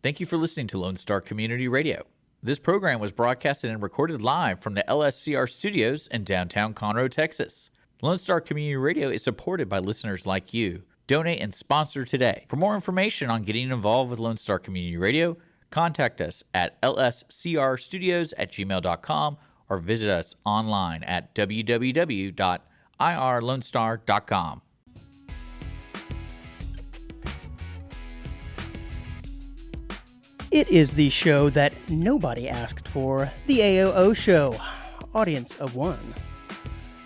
Thank you for listening to Lone Star Community Radio. This program was broadcasted and recorded live from the LSCR studios in downtown Conroe, Texas. Lone Star Community Radio is supported by listeners like you. Donate and sponsor today. For more information on getting involved with Lone Star Community Radio, contact us at lscrstudios@gmail.com or visit us online at www.irlonestar.com. It is the show that nobody asked for, the AOO Show, audience of one.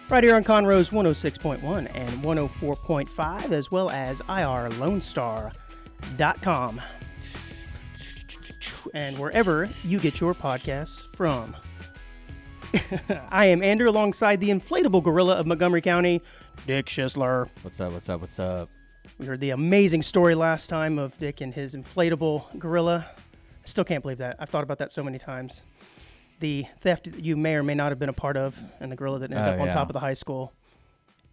Right here on Conroe's 106.1 and 104.5, as well as irlonestar.com. And wherever you get your podcasts from. I am Andrew, alongside the inflatable gorilla of Montgomery County, Dick Schisler. What's up? We heard the amazing story last time of Dick and his inflatable gorilla. I still can't believe that. I've thought about that so many times. The theft that you may or may not have been a part of, and the gorilla that ended up on top of the high school.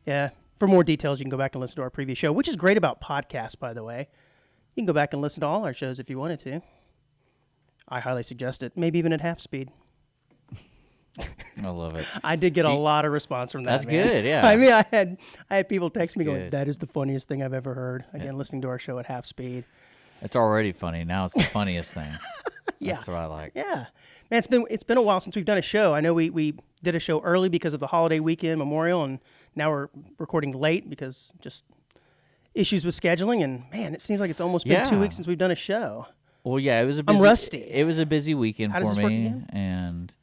Yeah. For more details, you can go back and listen to our previous show, which is great about podcasts, by the way. You can go back and listen to all our shows if you wanted to. I highly suggest it. Maybe even at half speed. I love it. I did get a lot of response from that. That's man. good, yeah. I mean, I had people text me going, good. "That is the funniest thing I've ever heard." Again, listening to our show at half speed. It's already funny. Now it's the funniest thing. Yeah. That's what I like. Yeah. Man, it's been a while since we've done a show. I know we did a show early because of the holiday weekend, Memorial, and now we're recording late because just issues with scheduling. And, man, it seems like it's almost been 2 weeks since we've done a show. Well, yeah, it was a busy, I'm rusty. It was a busy weekend How for does this work me. again? And,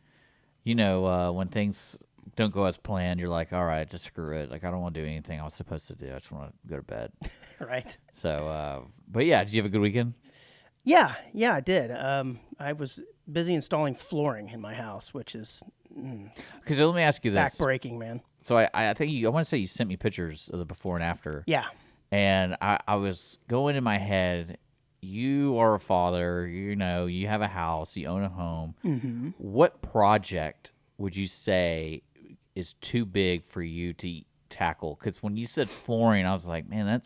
you know, when things don't go as planned, you're like, all right, just screw it. Like, I don't want to do anything I was supposed to do. I just want to go to bed. Right. So, but yeah, did you have a good weekend? Yeah, I did. I was busy installing flooring in my house, which is Because let me ask you this. backbreaking, man. So I think I want to say you sent me pictures of the before and after. Yeah. And I was going in my head, you are a father, you know, you have a house, you own a home. Mm-hmm. What project would you say is too big for you to tackle? Because when you said flooring, I was like, man,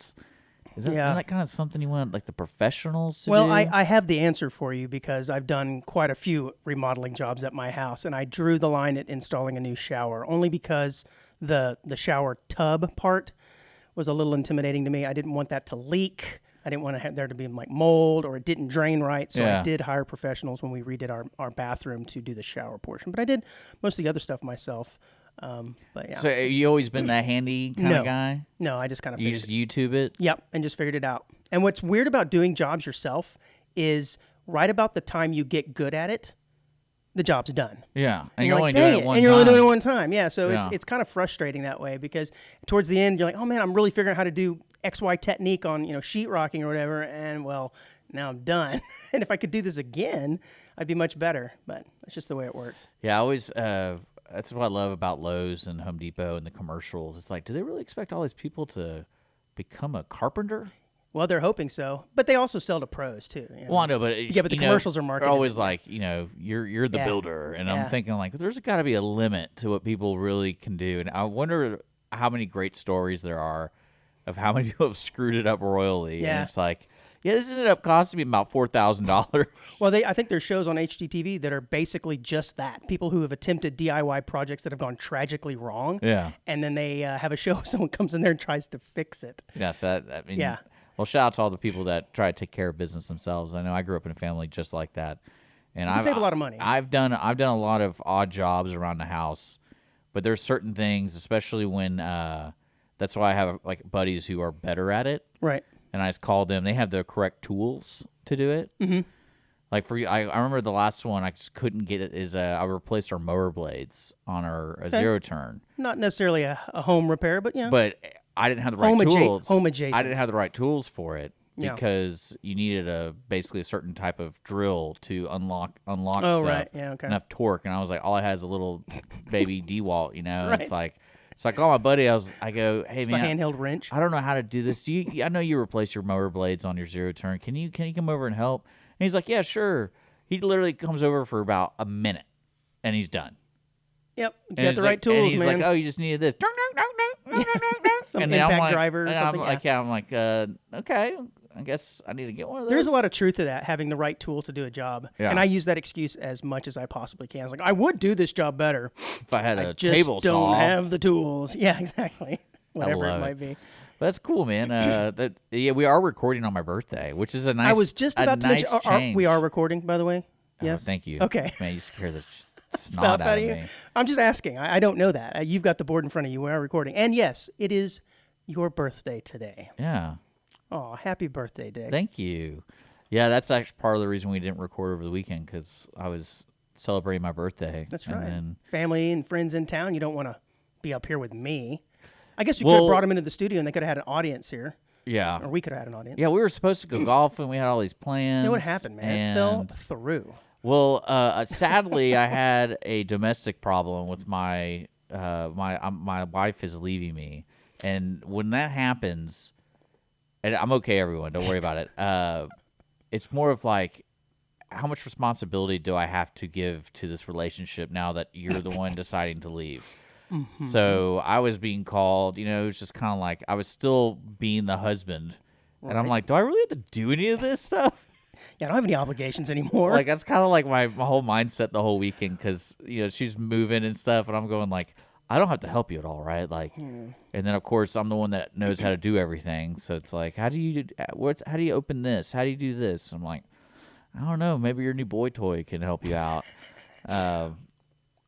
isn't that kind of something you want like the professionals to do? Well, I have the answer for you because I've done quite a few remodeling jobs at my house, and I drew the line at installing a new shower only because the shower tub part was a little intimidating to me. I didn't want that to leak. I didn't want there to be like mold or it didn't drain right. So I did hire professionals when we redid our bathroom to do the shower portion. But I did most of the other stuff myself. But yeah. So you always been that handy kind of guy? No, I just kind of You just YouTube it? Yep, and just figured it out. And what's weird about doing jobs yourself is right about the time you get good at it, the job's done. Yeah, and you're only like, doing dang it one and you're time. only doing it one time. Yeah, so Yeah. it's kind of frustrating that way because towards the end you're like, oh man, I'm really figuring out how to do XY technique on sheetrocking or whatever, and well, now I'm done. And if I could do this again, I'd be much better. But that's just the way it works. Yeah, I always. That's what I love about Lowe's and Home Depot and the commercials. It's like, do they really expect all these people to become a carpenter? Well, they're hoping so, but they also sell to pros too. Well, I know, but but the commercials are marketed. They're always like, you're the builder, and I'm thinking like, there's got to be a limit to what people really can do, and I wonder how many great stories there are of how many people have screwed it up royally. Yeah. And it's like, this ended up costing me about $4,000. Well, I think there's shows on HGTV that are basically just that. People who have attempted DIY projects that have gone tragically wrong. Yeah. And then they have a show where someone comes in there and tries to fix it. Yes, Yeah. Well, shout out to all the people that try to take care of business themselves. I know I grew up in a family just like that, and I save a lot of money. I've done a lot of odd jobs around the house, but there's certain things, especially when that's why I have like buddies who are better at it. Right. And I just called them. They have the correct tools to do it. Mm-hmm. Like I remember the last one I just couldn't get it is I replaced our mower blades on our zero turn. Not necessarily a home repair, but yeah. But I didn't have the right tools. Home adjacent. I didn't have the right tools for it Yeah. because you needed basically a certain type of drill to unlock Oh, stuff. right. Yeah, okay. Enough torque, and I was like, all I had is a little baby DeWalt, Right. It's like. So I call my buddy. I go, hey Just man, a handheld wrench. I don't know how to do this. I know you replace your mower blades on your zero turn. Can you come over and help? And he's like, yeah, sure. He literally comes over for about a minute, and he's done. Yep. And Got the right tools, and he's man. like, oh, you just needed this. Some and then impact driver or something. I'm like, okay. I guess I need to get one of those. There's a lot of truth to that, having the right tool to do a job. Yeah. And I use that excuse as much as I possibly can. I was like, I would do this job better. If I had a just table don't saw. have the tools. Yeah, exactly. Whatever it might be. But that's cool, man. We are recording on my birthday, which is a nice. I was just about to mention. We are recording, by the way. Yes. Thank you. Okay. Man, you scare the Stop snot out of you. me. I'm just asking. I don't know that. You've got the board in front of you. We are recording, and yes, it is your birthday today. Yeah. Oh, happy birthday, Dick. Thank you. Yeah, that's actually part of the reason we didn't record over the weekend because I was celebrating my birthday. That's right. Then, Family and friends in town. You don't want to be up here with me. I guess we could have brought them into the studio and they could have had an audience here. Yeah. Or we could have had an audience. Yeah, we were supposed to go golfing. We had all these plans. It would happen, man. It fell through. Well, sadly, I had a domestic problem with my wife is leaving me, and when that happens, and I'm okay, everyone, don't worry about it. It's more of like, how much responsibility do I have to give to this relationship now that you're the one deciding to leave? Mm-hmm. So I was being called, it was just kind of like I was still being the husband, and I'm like, do I really have to do any of this stuff? Yeah, I don't have any obligations anymore. Like, that's kind of like my whole mindset the whole weekend because, she's moving and stuff, and I'm going like, I don't have to help you at all, right? Like, and then, of course, I'm the one that knows how to do everything. So it's like, how do you open this? How do you do this? I'm like, I don't know. Maybe your new boy toy can help you out.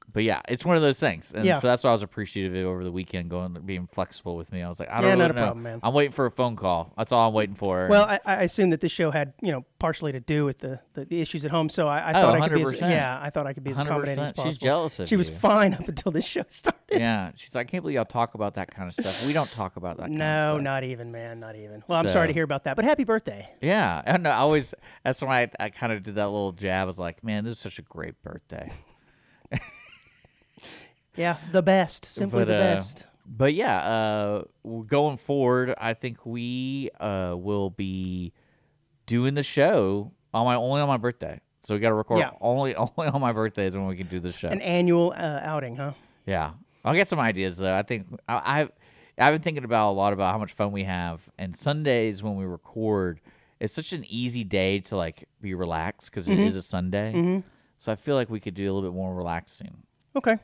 But yeah, it's one of those things, and so that's why I was appreciative of it over the weekend, being flexible with me. I was like, I don't really not a know. problem, man. I'm waiting for a phone call. That's all I'm waiting for. Well, I assume that this show had partially to do with the issues at home, so I thought I could be I thought I could be as accommodating as possible. She's jealous of you. She was fine up until this show started. Yeah, she's like, I can't believe y'all talk about that kind of stuff. We don't talk about that kind of stuff. No, not even, man, not even. Well, I'm sorry to hear about that, but happy birthday. Yeah, and that's why I kind of did that little jab. I was like, man, this is such a great birthday. Yeah, the best. Simply the best. But yeah, going forward, I think we will be doing the show only on my birthday. So we got to record only on my birthday is when we can do the show. An annual outing, huh? Yeah, I'll get some ideas though. I think I've been thinking about a lot about how much fun we have, and Sundays when we record, it's such an easy day to like be relaxed because it is a Sunday. Mm-hmm. So I feel like we could do a little bit more relaxing. Okay.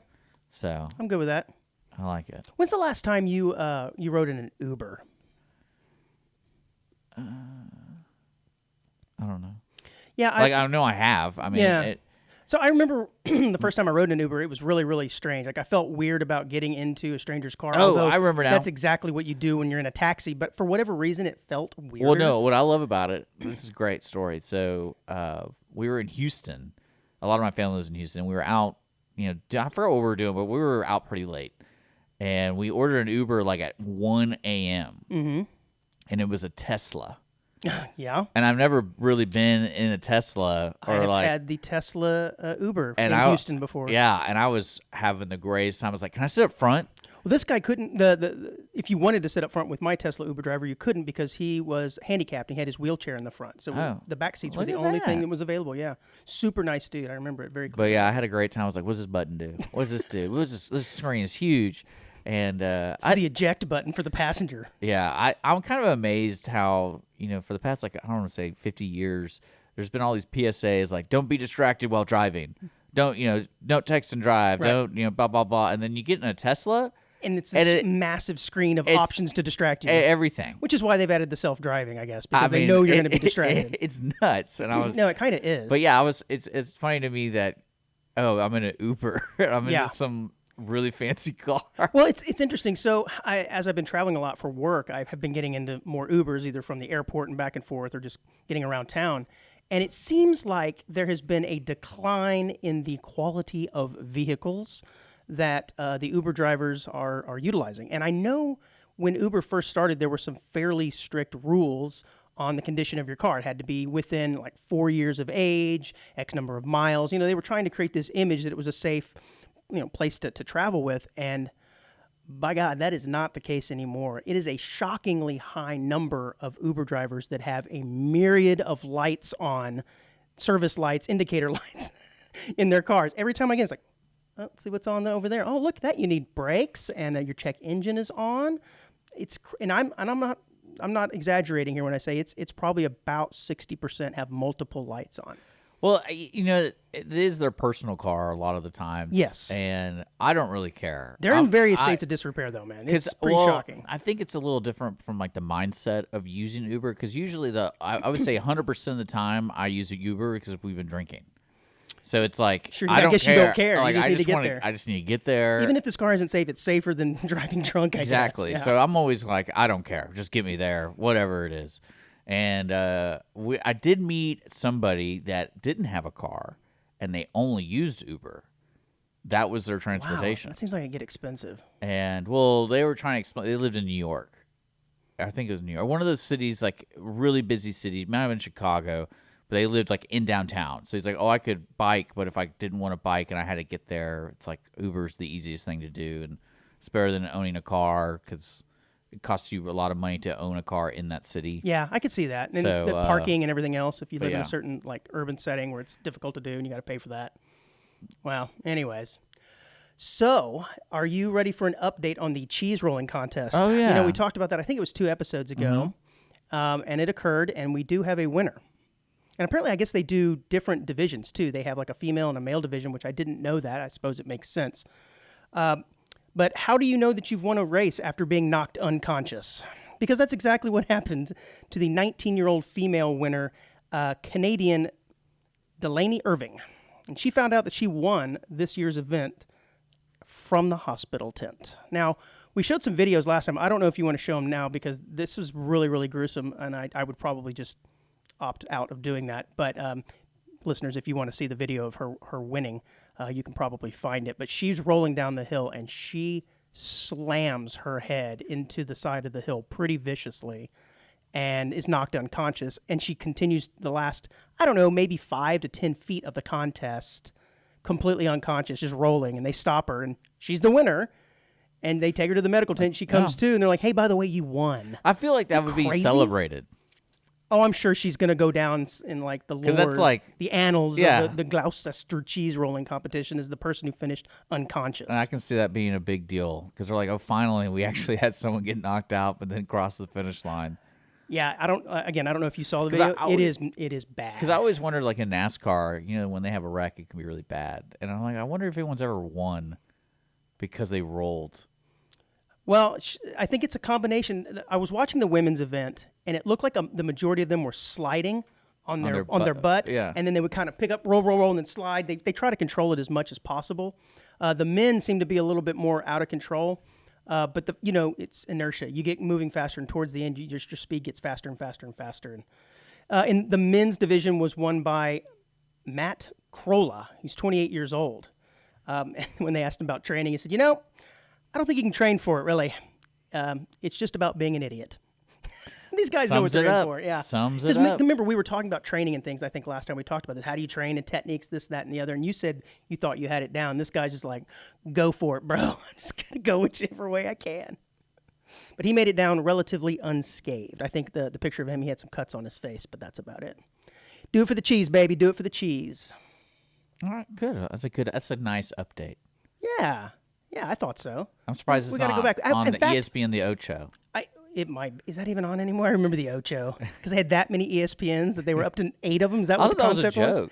So I'm good with that. I like it. When's the last time you rode in an Uber? I don't know. Yeah, I know I have. I mean, so I remember the first time I rode in an Uber, it was really, really strange. Like I felt weird about getting into a stranger's car. Oh, I remember now. That's exactly what you do when you're in a taxi. But for whatever reason, it felt weird. Well, no. What I love about it, this is a great story. So we were in Houston. A lot of my family lives in Houston. We were out. I forgot what we were doing, but we were out pretty late. And we ordered an Uber like at 1 a.m. Mm-hmm. And it was a Tesla. Yeah. And I've never really been in a Tesla. I've had the Tesla Uber in Houston before. Yeah, and I was having the greatest time. I was like, can I sit up front? Well, this guy couldn't. If you wanted to sit up front with my Tesla Uber driver, you couldn't because he was handicapped. He had his wheelchair in the front, so the back seats were the only thing that was available. Yeah, super nice dude. I remember it very clearly. But yeah, I had a great time. I was like, "What's this button do? What does this do? This screen is huge." And it's the eject button for the passenger. Yeah, I'm kind of amazed how for the past I don't want to say 50 years, there's been all these PSAs like, "Don't be distracted while driving." Don't text and drive. Right. Don't blah blah blah. And then you get in a Tesla. And it's this massive screen of options to distract you. Everything. Which is why they've added the self-driving, I guess, because they know you're going to be distracted. It's nuts. And I was No, it kind of is. But yeah, it's funny to me that I'm in an Uber. I'm in some really fancy car. Well, it's interesting. So as I've been traveling a lot for work, I have been getting into more Ubers, either from the airport and back and forth or just getting around town. And it seems like there has been a decline in the quality of vehicles that the Uber drivers are utilizing. And I know when Uber first started, there were some fairly strict rules on the condition of your car. It had to be within like 4 years of age, X number of miles. They were trying to create this image that it was a safe place to travel with. And by God, that is not the case anymore. It is a shockingly high number of Uber drivers that have a myriad of lights on, service lights, indicator lights in their cars. Every time I get it's like, let's see what's on over there. Oh, look at that! You need brakes, and your check engine is on. And I'm not I'm not exaggerating here when I say it's probably about 60% have multiple lights on. Well, it is their personal car a lot of the times. Yes. And I don't really care. They're in various states of disrepair, though, man. It's pretty shocking. I think it's a little different from like the mindset of using Uber, because usually I would say 100% of the time I use a Uber because we've been drinking. So it's like, sure, I guess care. You don't care. Like, you just need to get there. I just need to get there. Even if this car isn't safe, it's safer than driving drunk, I exactly. guess. Yeah. So I'm always like, I don't care. Just get me there, whatever it is. And I did meet somebody that didn't have a car, and they only used Uber. That was their transportation. Wow, that seems like it'd get expensive. And, well, they were trying to explain. They lived in New York. I think it was New York. One of those cities, like really busy cities. Might have been Chicago, but they lived like in downtown. So he's like, oh, I could bike, but if I didn't want to bike and I had to get there, it's like Uber's the easiest thing to do, and it's better than owning a car because it costs you a lot of money to own a car in that city. Yeah, I could see that. And So, the parking and everything else, if you live in yeah. a certain like urban setting where it's difficult to do and you got to pay for that. Well, anyways. So, are you ready for an update on the cheese rolling contest? Oh, yeah. We talked about that. I think it was 2 episodes ago, and it occurred, and we do have a winner. And apparently, I guess they do different divisions, too. They have like a female and a male division, which I didn't know that. I suppose it makes sense. But how do you know that you've won a race after being knocked unconscious? Because that's exactly what happened to the 19-year-old female winner, Canadian Delaney Irving. And she found out that she won this year's event from the hospital tent. Now, we showed some videos last time. I don't know if you want to show them now because this was really, really gruesome, and I would probably just opt out of doing that. But listeners, if you want to see the video of her winning, you can probably find it. But she's rolling down the hill, and she slams her head into the side of the hill pretty viciously and is knocked unconscious. And she continues the last, I don't know, maybe 5 to 10 feet of the contest completely unconscious, just rolling. And they stop her, and she's the winner. And they take her to the medical tent. She comes to, and they're like, hey, by the way, you won. I feel like that would be celebrated. Oh, I'm sure she's going to go down in like the lore, that's like the annals yeah. of the Gloucester cheese rolling competition is the person who finished unconscious. And I can see that being a big deal because they're like, oh, finally, we actually had someone get knocked out but then cross the finish line. Yeah, I don't know if you saw the video. It is bad. Because I always wondered, like in NASCAR, when they have a wreck, it can be really bad. And I'm like, I wonder if anyone's ever won because they rolled. Well, I think it's a combination. I was watching the women's event, and it looked like the majority of them were sliding on their butt, yeah. And then they would kind of pick up, roll, and then slide. They try to control it as much as possible. The men seem to be a little bit more out of control, but it's inertia. You get moving faster, and towards the end, your speed gets faster and faster and faster. And the men's division was won by Matt Krola. He's 28 years old. And when they asked him about training, he said, I don't think you can train for it, really. It's just about being an idiot. These guys know what they're in for. Yeah. Sums it up. Remember, we were talking about training and things, I think, last time we talked about this. How do you train and techniques, this, that, and the other. And you said you thought you had it down. This guy's just like, go for it, bro. I'm just going to go whichever way I can. But he made it down relatively unscathed. I think the picture of him, he had some cuts on his face, but that's about it. Do it for the cheese, baby. Do it for the cheese. All right, good. That's a nice update. Yeah. Yeah, I thought so. I'm surprised it's not go back. on in the fact, ESPN The Ocho. It might. Is that even on anymore? I remember the Ocho because they had that many ESPNs that they were up to 8 of them. Is that what the concept was? Joke.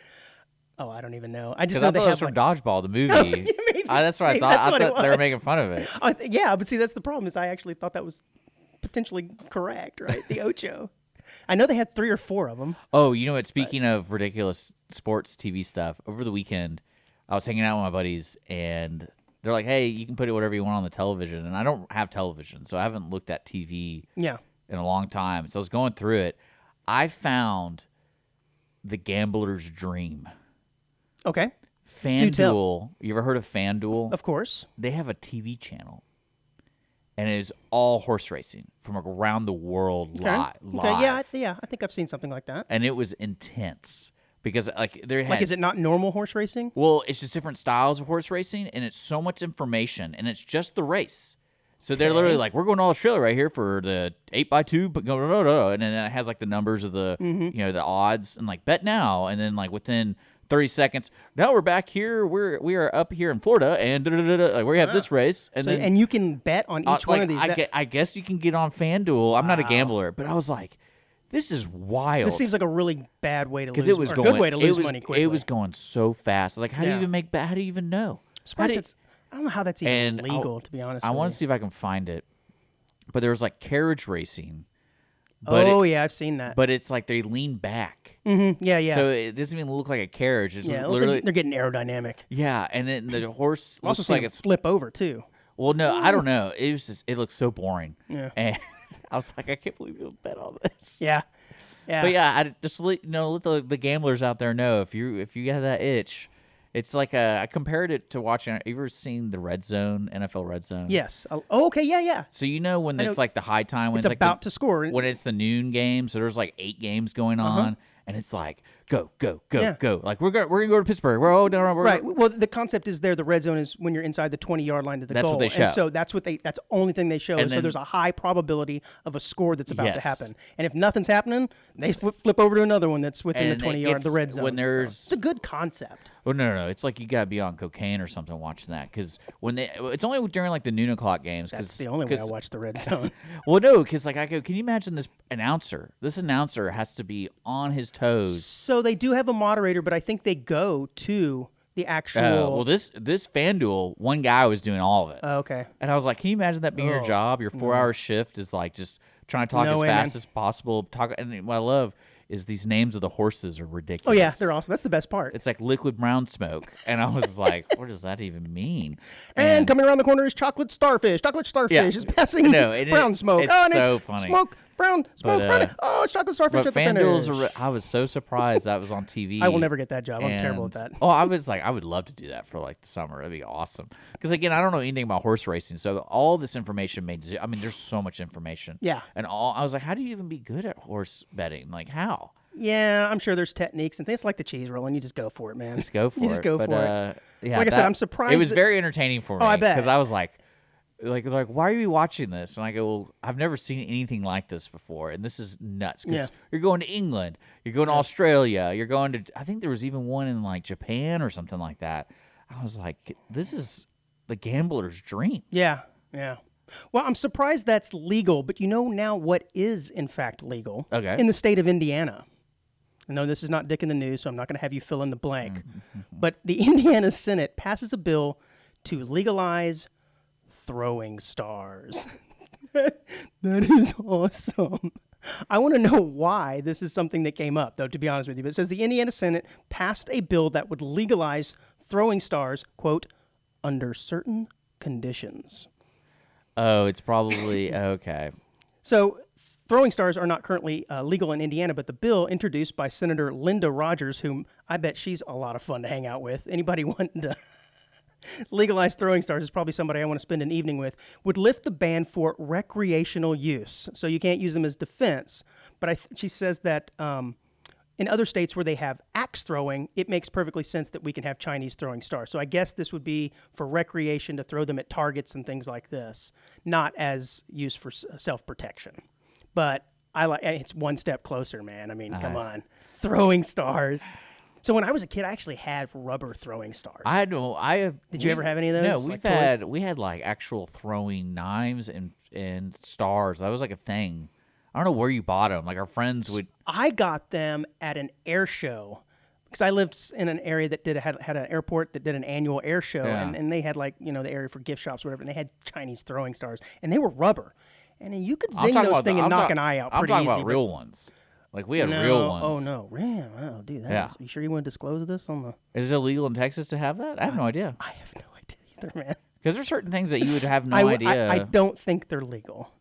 Oh, I don't even know. I just know I thought they it was from Dodgeball, the movie. That's what I thought. I thought they were making fun of it. Yeah, but see, that's the problem. Is I actually thought that was potentially correct, right? The Ocho. I know they had 3 or 4 of them. Oh, what? Speaking of ridiculous sports TV stuff, over the weekend, I was hanging out with my buddies, and they're like, hey, you can put it whatever you want on the television. And I don't have television, so I haven't looked at TV in a long time. So I was going through it. I found The Gambler's Dream. Okay. FanDuel. You ever heard of FanDuel? Of course. They have a TV channel. And it is all horse racing from around the world live. Okay. Yeah, I think I've seen something like that. And it was intense. Because is it not normal horse racing? Well, it's just different styles of horse racing, and it's so much information, and it's just the race. So they're literally like, we're going to Australia right here for the 8x2, but and then it has like the numbers of the the odds, and like bet now, and then like within 30 seconds. Now we're back here. We are up here in Florida, and like, we have this race, and then and you can bet on each one of these. I guess you can get on FanDuel. I'm not a gambler, but I was like, this is wild. This seems like a really bad way to lose. It was or going, good way to lose money quickly. It was going so fast. Like, how do you even make bet? How do you even know? I don't know how that's even legal, to be honest. I want to see if I can find it. But there was like carriage racing. But yeah, I've seen that. But it's like they lean back. Mm-hmm. Yeah. So it doesn't even look like a carriage. It's literally they're getting aerodynamic. Yeah, and then the horse also looks like it's flip over too. Well, no, I don't know. It looks so boring. Yeah. And I was like, I can't believe you bet on this. Yeah. Yeah. But yeah, I just let the gamblers out there know if you have that itch. It's like I compared it to watching. Have you ever seen the Red Zone, NFL Red Zone? Yes. Oh, okay. Yeah. So when it's like the high time when it's like about to score. When it's the noon game, so there's like 8 games going on, and it's like go. Like we're gonna go to Pittsburgh. Right. Well, the concept is the red zone is when you're inside the 20-yard line to the goal. That's what they show. And so that's the only thing they show. And so there's a high probability of a score that's about to happen. And if nothing's happening, they flip over to another one that's within the 20-yard, the red zone. When there's it's a good concept. Oh no! It's like you gotta be on cocaine or something watching that because it's only during like the noon o'clock games. That's the only way I watch the red zone. Well, no, because like I go, can you imagine this announcer? This announcer has to be on his toes. So they do have a moderator, but I think they go to the actual. Well, this FanDuel, one guy was doing all of it. Oh, okay. And I was like, can you imagine that being your job? Your 4-hour shift is like just trying to talk as fast as possible. And what I love is these names of the horses are ridiculous. Oh, yeah, they're awesome. That's the best part. It's like liquid brown smoke. And I was like, what does that even mean? And coming around the corner is chocolate starfish. Chocolate starfish is passing brown smoke. It's so funny. Smoke, brown, smoke, brown. Oh, it's chocolate starfish at the finish. I was so surprised that was on TV. I will never get that job. I'm terrible at that. Oh, I was like, I would love to do that for like the summer. It'd be awesome. Because again, I don't know anything about horse racing. So all this information there's so much information. Yeah. And I was like, how do you even be good at horse betting? Like, how? Yeah, I'm sure there's techniques and things like the cheese rolling. You just go for it, man. Just go for it. Just go for it. Yeah, like I said, I'm surprised. It was very entertaining for me. Oh, I bet. Because I was like, why are you watching this? And I go, well, I've never seen anything like this before, and this is nuts. Because you're going to England, you're going to Australia, you're going to. I think there was even one in like Japan or something like that. I was like, this is the gambler's dream. Yeah. Well, I'm surprised that's legal, but you know now what is in fact legal in the state of Indiana. I know this is not Dick in the News, so I'm not going to have you fill in the blank. But the Indiana Senate passes a bill to legalize throwing stars. That is awesome. I want to know why this is something that came up, though, to be honest with you. But it says the Indiana Senate passed a bill that would legalize throwing stars, quote, under certain conditions. Oh, it's probably okay. So throwing stars are not currently legal in Indiana, but the bill introduced by Senator Linda Rogers, whom I bet she's a lot of fun to hang out with. Anybody wanting to legalize throwing stars is probably somebody I want to spend an evening with, would lift the ban for recreational use. So you can't use them as defense. But she says that in other states where they have axe throwing, it makes perfectly sense that we can have Chinese throwing stars. So I guess this would be for recreation to throw them at targets and things like this, not as use for self-protection. But it's one step closer, man. I mean, come on. Throwing stars. So when I was a kid, I actually had rubber throwing stars. Did you ever have any of those? No, we had like actual throwing knives and stars. That was like a thing. I don't know where you bought them. Like our friends would. I got them at an air show because I lived in an area that had an airport that did an annual air show, and they had like the area for gift shops, or whatever, and they had Chinese throwing stars, and they were rubber, and then you could zing those things and knock an eye out pretty easy. I'm talking about real ones. Like we had real ones. Oh no, oh dude, you sure you want to disclose this on the? Is it illegal in Texas to have that? I have no idea. I have no idea either, man. Because there's certain things that you would have no idea. I don't think they're legal,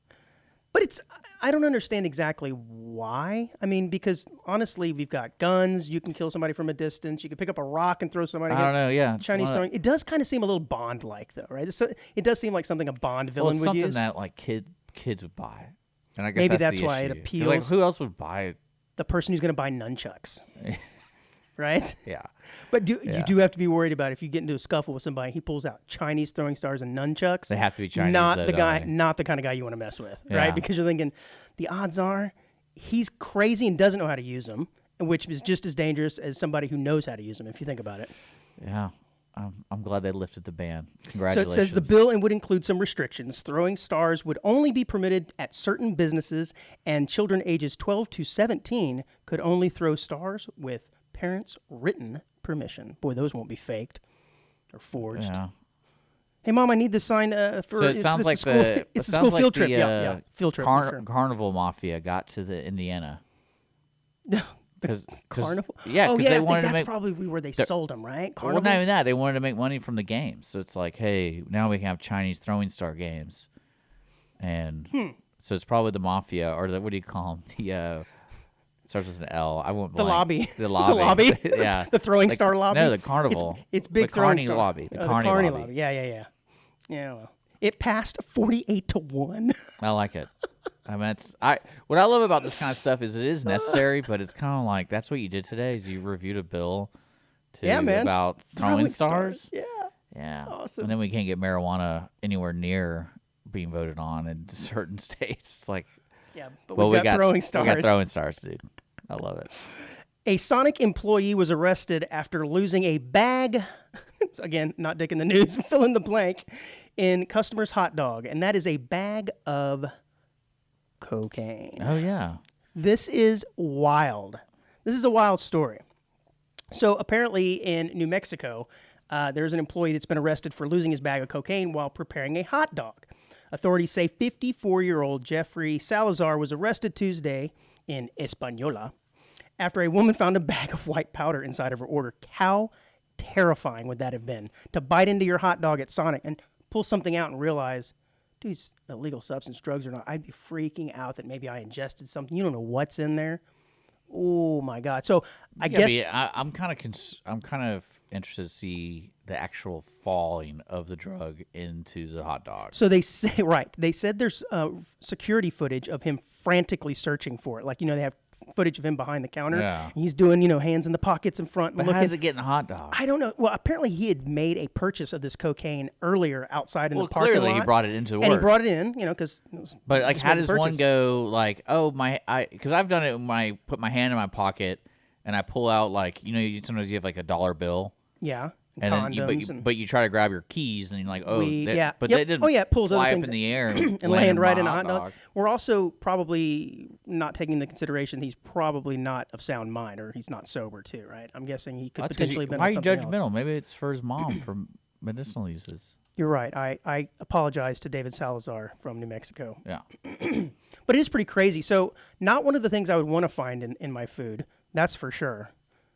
but I don't understand exactly why. I mean, because honestly, we've got guns. You can kill somebody from a distance. You can pick up a rock and throw somebody. I don't know. Yeah, Chinese throwing. It does kind of seem a little Bond-like, though, right? It does seem like something a Bond villain would use. Something that like kids would buy, and I guess maybe that's why issue. it appeals. Like, who else would buy? The person who's going to buy nunchucks, right? Yeah. But you do have to be worried about if you get into a scuffle with somebody, he pulls out Chinese throwing stars and nunchucks. They have to be Chinese. Not the kind of guy you want to mess with, right? Because you're thinking the odds are he's crazy and doesn't know how to use them, which is just as dangerous as somebody who knows how to use them, if you think about it. Yeah. I'm glad they lifted the ban. So Congratulations. it says the bill would include some restrictions. Throwing stars would only be permitted at certain businesses, and children ages 12 to 17 could only throw stars with parents' written permission. Boy, those won't be faked or forged. Yeah. Hey, Mom, I need this sign for. So it sounds like it's a school field trip. Yeah, field trip. for sure. Carnival Mafia got to the Indiana. Cause, Carnival. Yeah, oh because yeah, they I think wanted that's to make. probably where they sold them, right? Well, not even that. They wanted to make money from the games. So it's like, hey, now we can have Chinese throwing star games, and so it's probably the Mafia or what do you call them? The starts with an L. I won't. The lobby. The lobby. It's a lobby. Yeah. The throwing star lobby. No, the carnival. It's big the throwing Carney star lobby. The Oh, Carney lobby. Yeah. Yeah. Well, it passed 48-1. I like it. I mean, what I love about this kind of stuff is it is necessary, but it's kind of like that's what you did today. Is you reviewed a bill about throwing stars. Yeah. Yeah. That's awesome. And then we can't get marijuana anywhere near being voted on in certain states. It's like, Yeah, but we got throwing stars. We got throwing stars, dude. I love it. A Sonic employee was arrested after losing a bag, again, not dick in the news, fill in the blank, in customer's hot dog. And that is a bag of cocaine. Oh, yeah. This is wild. This is a wild story. So apparently in New Mexico, there's an employee that's been arrested for losing his bag of cocaine while preparing a hot dog. Authorities say 54-year-old Jeffrey Salazar was arrested Tuesday in Española after a woman found a bag of white powder inside of her order. How terrifying would that have been to bite into your hot dog at Sonic and pull something out and realize, dude, it's illegal substance, drugs or not? I'd be freaking out that maybe I ingested something. You don't know what's in there. Oh my God! So I guess I'm kind of interested to see the actual falling of the drug into the hot dog. So they say They said there's security footage of him frantically searching for it. Like they have footage of him behind the counter. Yeah. He's doing hands in the pockets in front. But looking. how does it get in a hot dog? I don't know. Well, apparently he had made a purchase of this cocaine earlier outside in the parking lot. Clearly he brought it into work. And he brought it in, because. But like, how does one go like, oh because I've done it when I put my hand in my pocket and I pull out sometimes you have like a dollar bill. Yeah. And condoms then but you try to grab your keys and you're like, oh, weed, but yep. they didn't it pulls fly other up things in the air and land right in a hot dog. dog. We're also probably not taking into consideration he's probably not of sound mind, or he's not sober too, right? I'm guessing he could potentially have been why on are you something judgmental? else. Maybe it's for his mom for medicinal uses. You're right. I apologize to David Salazar from New Mexico. Yeah. But it is pretty crazy. So not one of the things I would want to find in my food, that's for sure.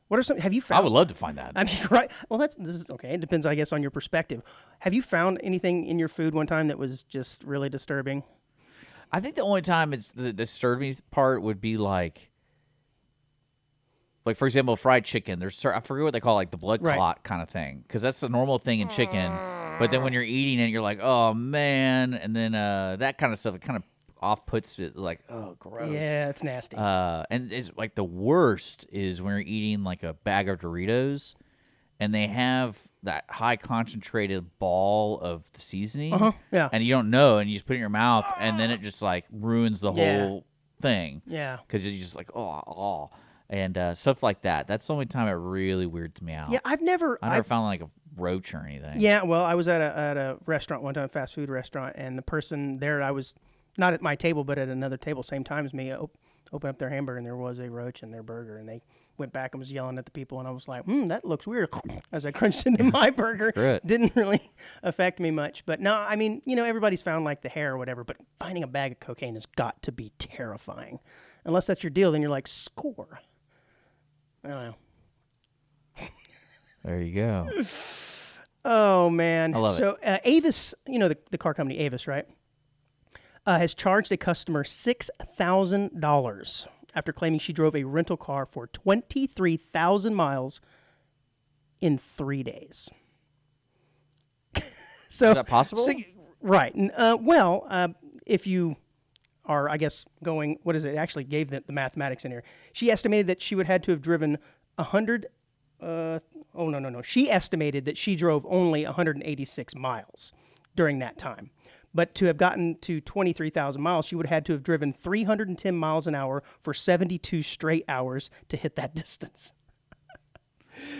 What are some? Have you found? I would love to find that. I mean, right. Well, this is okay. It depends, I guess, on your perspective. Have you found anything in your food one time that was just really disturbing? I think the only time it's the disturbing part would be like for example, fried chicken. I forget what they call the blood clot kind of thing, because that's the normal thing in chicken. But then when you're eating it, you're like, oh man, and then that kind of stuff. It kind of off-puts it, like, oh, gross. Yeah, it's nasty. And it's like the worst is when you're eating like a bag of Doritos and they have that high concentrated ball of the seasoning. Yeah. And you don't know, and you just put it in your mouth, and then it just like ruins the whole thing. Yeah. Because you're just like, oh. And stuff like that. That's the only time it really weirds me out. Yeah, I've never found like a roach or anything. Yeah, well, I was at a restaurant one time, fast food restaurant, and the person there, I was not at my table, but at another table, same time as me, opened up their hamburger, and there was a roach in their burger, and they went back and was yelling at the people, and I was like, that looks weird, as I crunched into my burger. Didn't really affect me much. But no, I mean, everybody's found like the hair or whatever, but finding a bag of cocaine has got to be terrifying. Unless that's your deal, then you're like, score. I don't know. There you go. Oh, man. I love it. Avis, the car company Avis, right? Has charged a customer $6,000 after claiming she drove a rental car for 23,000 miles in 3 days. So, is that possible? Right. If you are, I guess, going, what is it? It actually gave the mathematics in here. She estimated that she would had to have driven 100. No. She estimated that she drove only 186 miles during that time. But to have gotten to 23,000 miles, she would have had to have driven 310 miles an hour for 72 straight hours to hit that distance.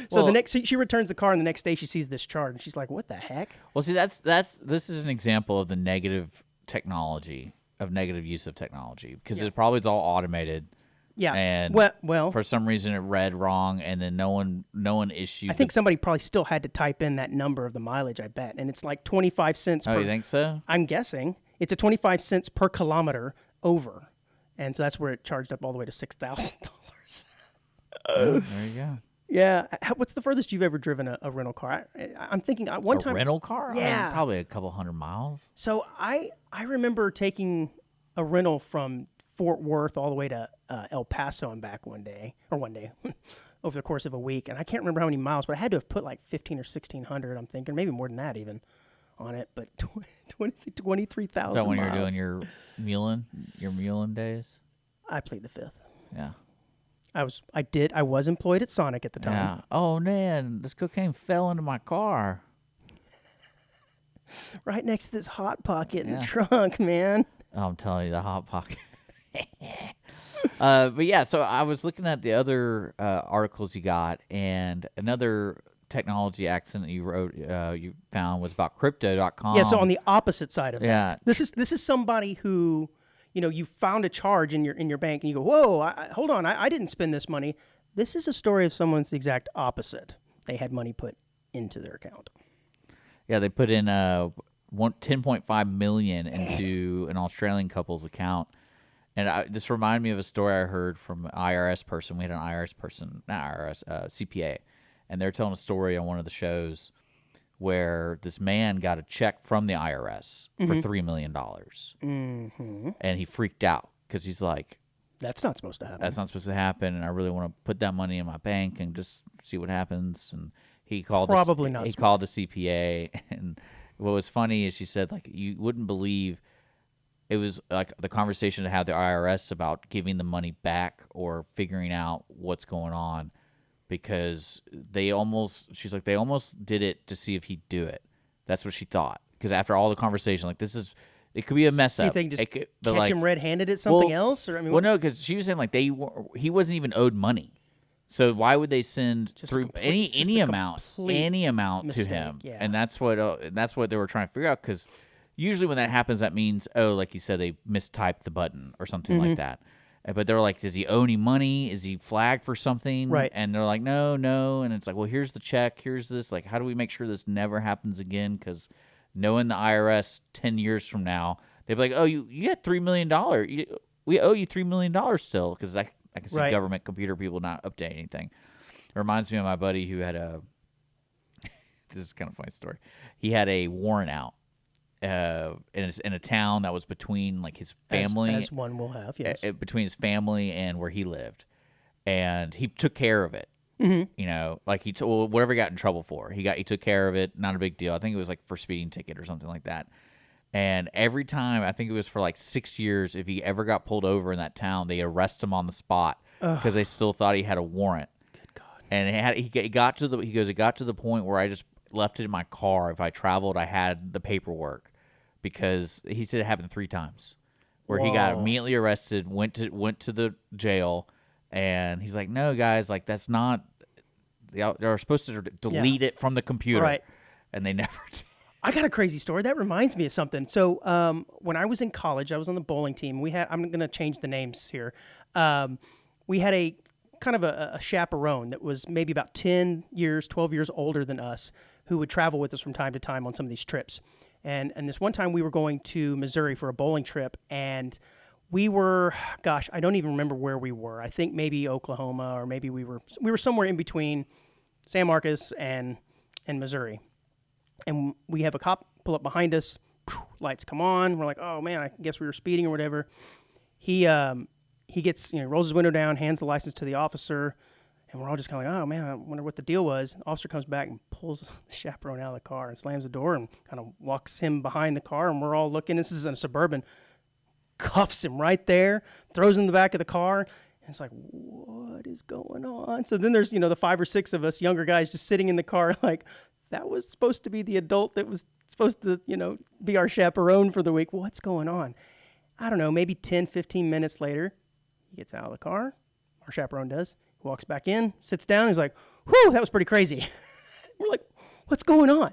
So Well, the next, she returns the car, and the next day she sees this chart, and she's like, "What the heck?" Well, see, this is an example of the negative use of technology, because it probably is all automated. Yeah. And well, for some reason it read wrong, and then no one issued. I think somebody probably still had to type in that number of the mileage, I bet. And it's like 25 cents Oh, per. you think so? I'm guessing. It's a 25 cents per kilometer over. And so that's where it charged up all the way to $6,000. Oh, there you go. Yeah. What's the furthest you've ever driven a rental car? I'm thinking one time. A rental car? Yeah. Probably a couple hundred miles. So I remember taking a rental from Fort Worth all the way to El Paso and back one day over the course of a week. And I can't remember how many miles, but I had to have put like 1,500 or 1,600, I'm thinking, maybe more than that even, on it. But 23,000 Is that when miles. you're doing your mulling days? I plead the fifth. Yeah. I was employed at Sonic at the time. Yeah. Oh, man, this cocaine fell into my car. Right next to this Hot Pocket in Yeah. the trunk, man. Oh, I'm telling you, the Hot Pocket. But yeah, so I was looking at the other articles you got, and another technology accident you found was about crypto.com. Yeah, so on the opposite side of Yeah. that. This is somebody who, you found a charge in your bank and you go, whoa, hold on, I didn't spend this money. This is a story of someone's exact opposite. They had money put into their account. Yeah, they put in 10.5 million into an Australian couple's account. And this reminded me of a story I heard from an IRS person. We had an IRS person, not IRS, CPA. And they're telling a story on one of the shows where this man got a check from the IRS for $3 million. Mm-hmm. And he freaked out because he's like, That's not supposed to happen. that's not supposed to happen, and I really want to put that money in my bank and just see what happens. And he called Probably not He smart. called the CPA, and what was funny is she said, like, you wouldn't believe it was like the conversation to have the IRS about giving the money back or figuring out what's going on, because they almost did it to see if he'd do it. That's what she thought, because after all the conversation, like, it could be a mess See up. if they can just It could- catch but, like, him red-handed at something well, else? Or well, no, because she was saying, like, he wasn't even owed money, so why would they send Just a through complete- just any a amount mistake, to him? yeah. And that's what they were trying to figure out, because usually when that happens, that means, like you said, they mistyped the button or something like that. But they're like, does he owe any money? Is he flagged for something? Right. And they're like, no. And it's like, well, here's the check. Here's this. Like, how do we make sure this never happens again? Because knowing the IRS 10 years from now, they'd be like, oh, you had $3 million. We owe you $3 million still, because I can see Right. government computer people not updating anything. It reminds me of my buddy who had this is kind of a funny story. He had a warrant out in a town that was between, like, his family, As one will have, yes. between his family and where he lived, and he took care of it. Like, whatever he got in trouble for, he took care of it. Not a big deal. I think it was like for speeding ticket or something like that. And every time, I think it was for like 6 years, if he ever got pulled over in that town, they arrest him on the spot because they still thought he had a warrant. Good God. And it got to the point where I just left it in my car. If I traveled, I had the paperwork, because he said it happened 3 times where he got Whoa. immediately arrested, went to the jail, and he's like, no, guys, like, that's not. They're supposed to delete it from the computer, Right. And they never did. I got a crazy story. That reminds me of something. So when I was in college, I was on the bowling team. I'm going to change the names here. We had a kind of a chaperone that was maybe about 10 years, 12 years older than us, who would travel with us from time to time on some of these trips. And this one time we were going to Missouri for a bowling trip, and we were, gosh, I don't even remember where we were. I think maybe Oklahoma, or maybe we were somewhere in between San Marcos and Missouri. And we have a cop pull up behind us. Lights come on. We're like, oh man, I guess we were speeding or whatever. He gets, rolls his window down, hands the license to the officer, and we're all just kind of like, oh man, I wonder what the deal was. The officer comes back and pulls the chaperone out of the car and slams the door and kind of walks him behind the car, and we're all looking. This is in a Suburban. Cuffs him right there, throws him in the back of the car, and it's like, what is going on? So then there's, the 5 or 6 of us younger guys just sitting in the car like, that was supposed to be the adult that was supposed to, be our chaperone for the week. What's going on? I don't know, maybe 10, 15 minutes later, he gets out of the car. Our chaperone does. He walks back in, sits down. He's like, whew, that was pretty crazy. We're like, what's going on?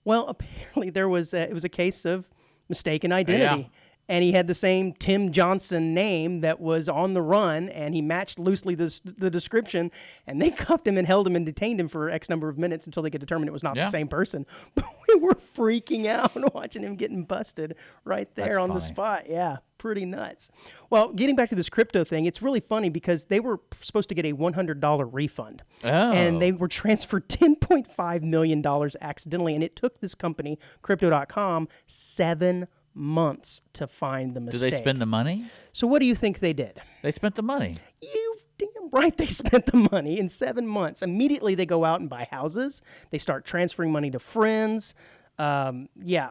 Well, apparently it was a case of mistaken identity. Yeah. And he had the same Tim Johnson name that was on the run, and he matched loosely the description, and they cuffed him and held him and detained him for X number of minutes until they could determine it was not the same person. But we were freaking out watching him getting busted right there on the spot. Yeah, pretty nuts. Well, getting back to this crypto thing, it's really funny because they were supposed to get a $100 refund. Oh. And they were transferred $10.5 million accidentally, and it took this company, Crypto.com, 7 months to find the mistake. Did they spend the money? So what do you think they did? They spent the money. You damn right they spent the money in 7 months. Immediately they go out and buy houses. They start transferring money to friends. All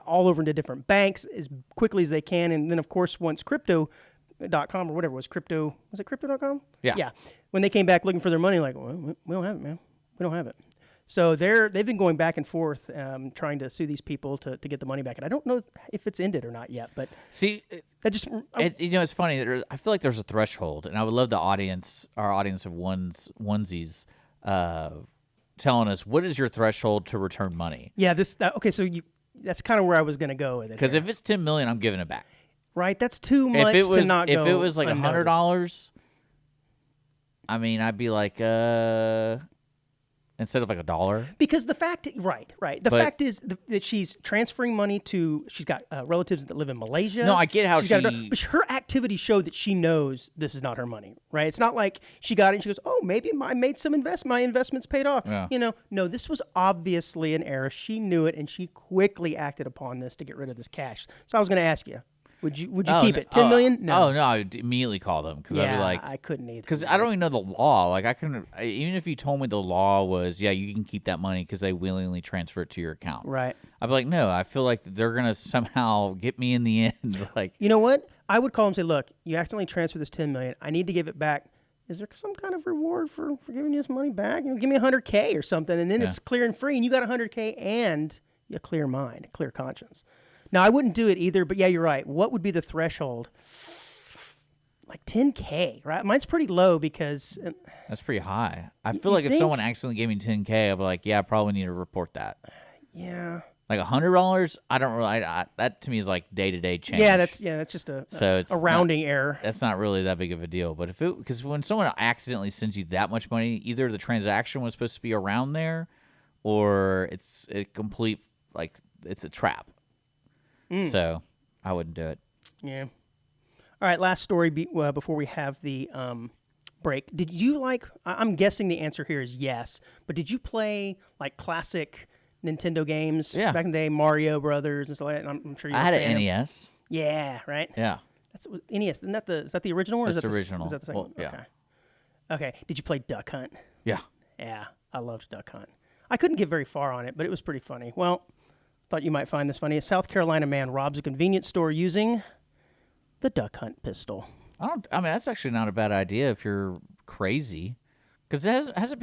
over into different banks as quickly as they can. And then, of course, once Crypto.com or whatever was it Crypto.com? Yeah. Yeah. When they came back looking for their money, like, well, we don't have it, man. We don't have it. So they've been going back and forth trying to sue these people to get the money back. And I don't know if it's ended or not yet. But see, that just it's funny. I feel like there's a threshold, and I would love our audience of onesies, telling us what is your threshold to return money. Yeah. Okay. So that's kind of where I was going to go with it. Because if it's $10 million, I'm giving it back. Right. That's too much to not go. If it was like unnoticed. $100, I mean, I'd be like, instead of like $1. Because the fact, right. The fact is that she's transferring money she's got relatives that live in Malaysia. No, I get how but her activities show that she knows this is not her money, right? It's not like she got it and she goes, oh, maybe I made some my investments paid off. Yeah. No, this was obviously an error. She knew it and she quickly acted upon this to get rid of this cash. So I was going to ask you, would you keep it? $10 million? No. Oh, no, I would immediately call them because I'd be like... I couldn't either. Because I don't even know the law. Like, even if you told me the law was, you can keep that money because they willingly transfer it to your account. Right. I'd be like, no, I feel like they're going to somehow get me in the end. Like, you know what? I would call them and say, look, you accidentally transferred this $10 million. I need to give it back. Is there some kind of reward for giving you this money back? Give me $100K or something, and then it's clear and free, and you got $100K and a clear mind, a clear conscience. Now, I wouldn't do it either, but yeah, you're right. What would be the threshold? Like $10K, right? Mine's pretty low because... That's pretty high. I feel like if someone accidentally gave me $10K, I'd be like, I probably need to report that. Yeah. Like $100, I don't really... that to me is like day-to-day change. Yeah, that's just a rounding error. That's not really that big of a deal. But because when someone accidentally sends you that much money, either the transaction was supposed to be around there, or it's a complete, like, it's a trap. So I wouldn't do it. Yeah. All right, last story before we have the break. Did you like, I'm guessing the answer here is yes, but did you play like classic Nintendo games back in the day, Mario Brothers and stuff like that? I'm sure you I had an NES. Yeah, right? Yeah. That's NES. Is that the original one? That's the original. Is that the second one? Yeah. Okay. Did you play Duck Hunt? Yeah. Yeah, I loved Duck Hunt. I couldn't get very far on it, but it was pretty funny. Well, thought you might find this funny. A South Carolina man robs a convenience store using the Duck Hunt pistol. I mean, that's actually not a bad idea if you're crazy. Because haven't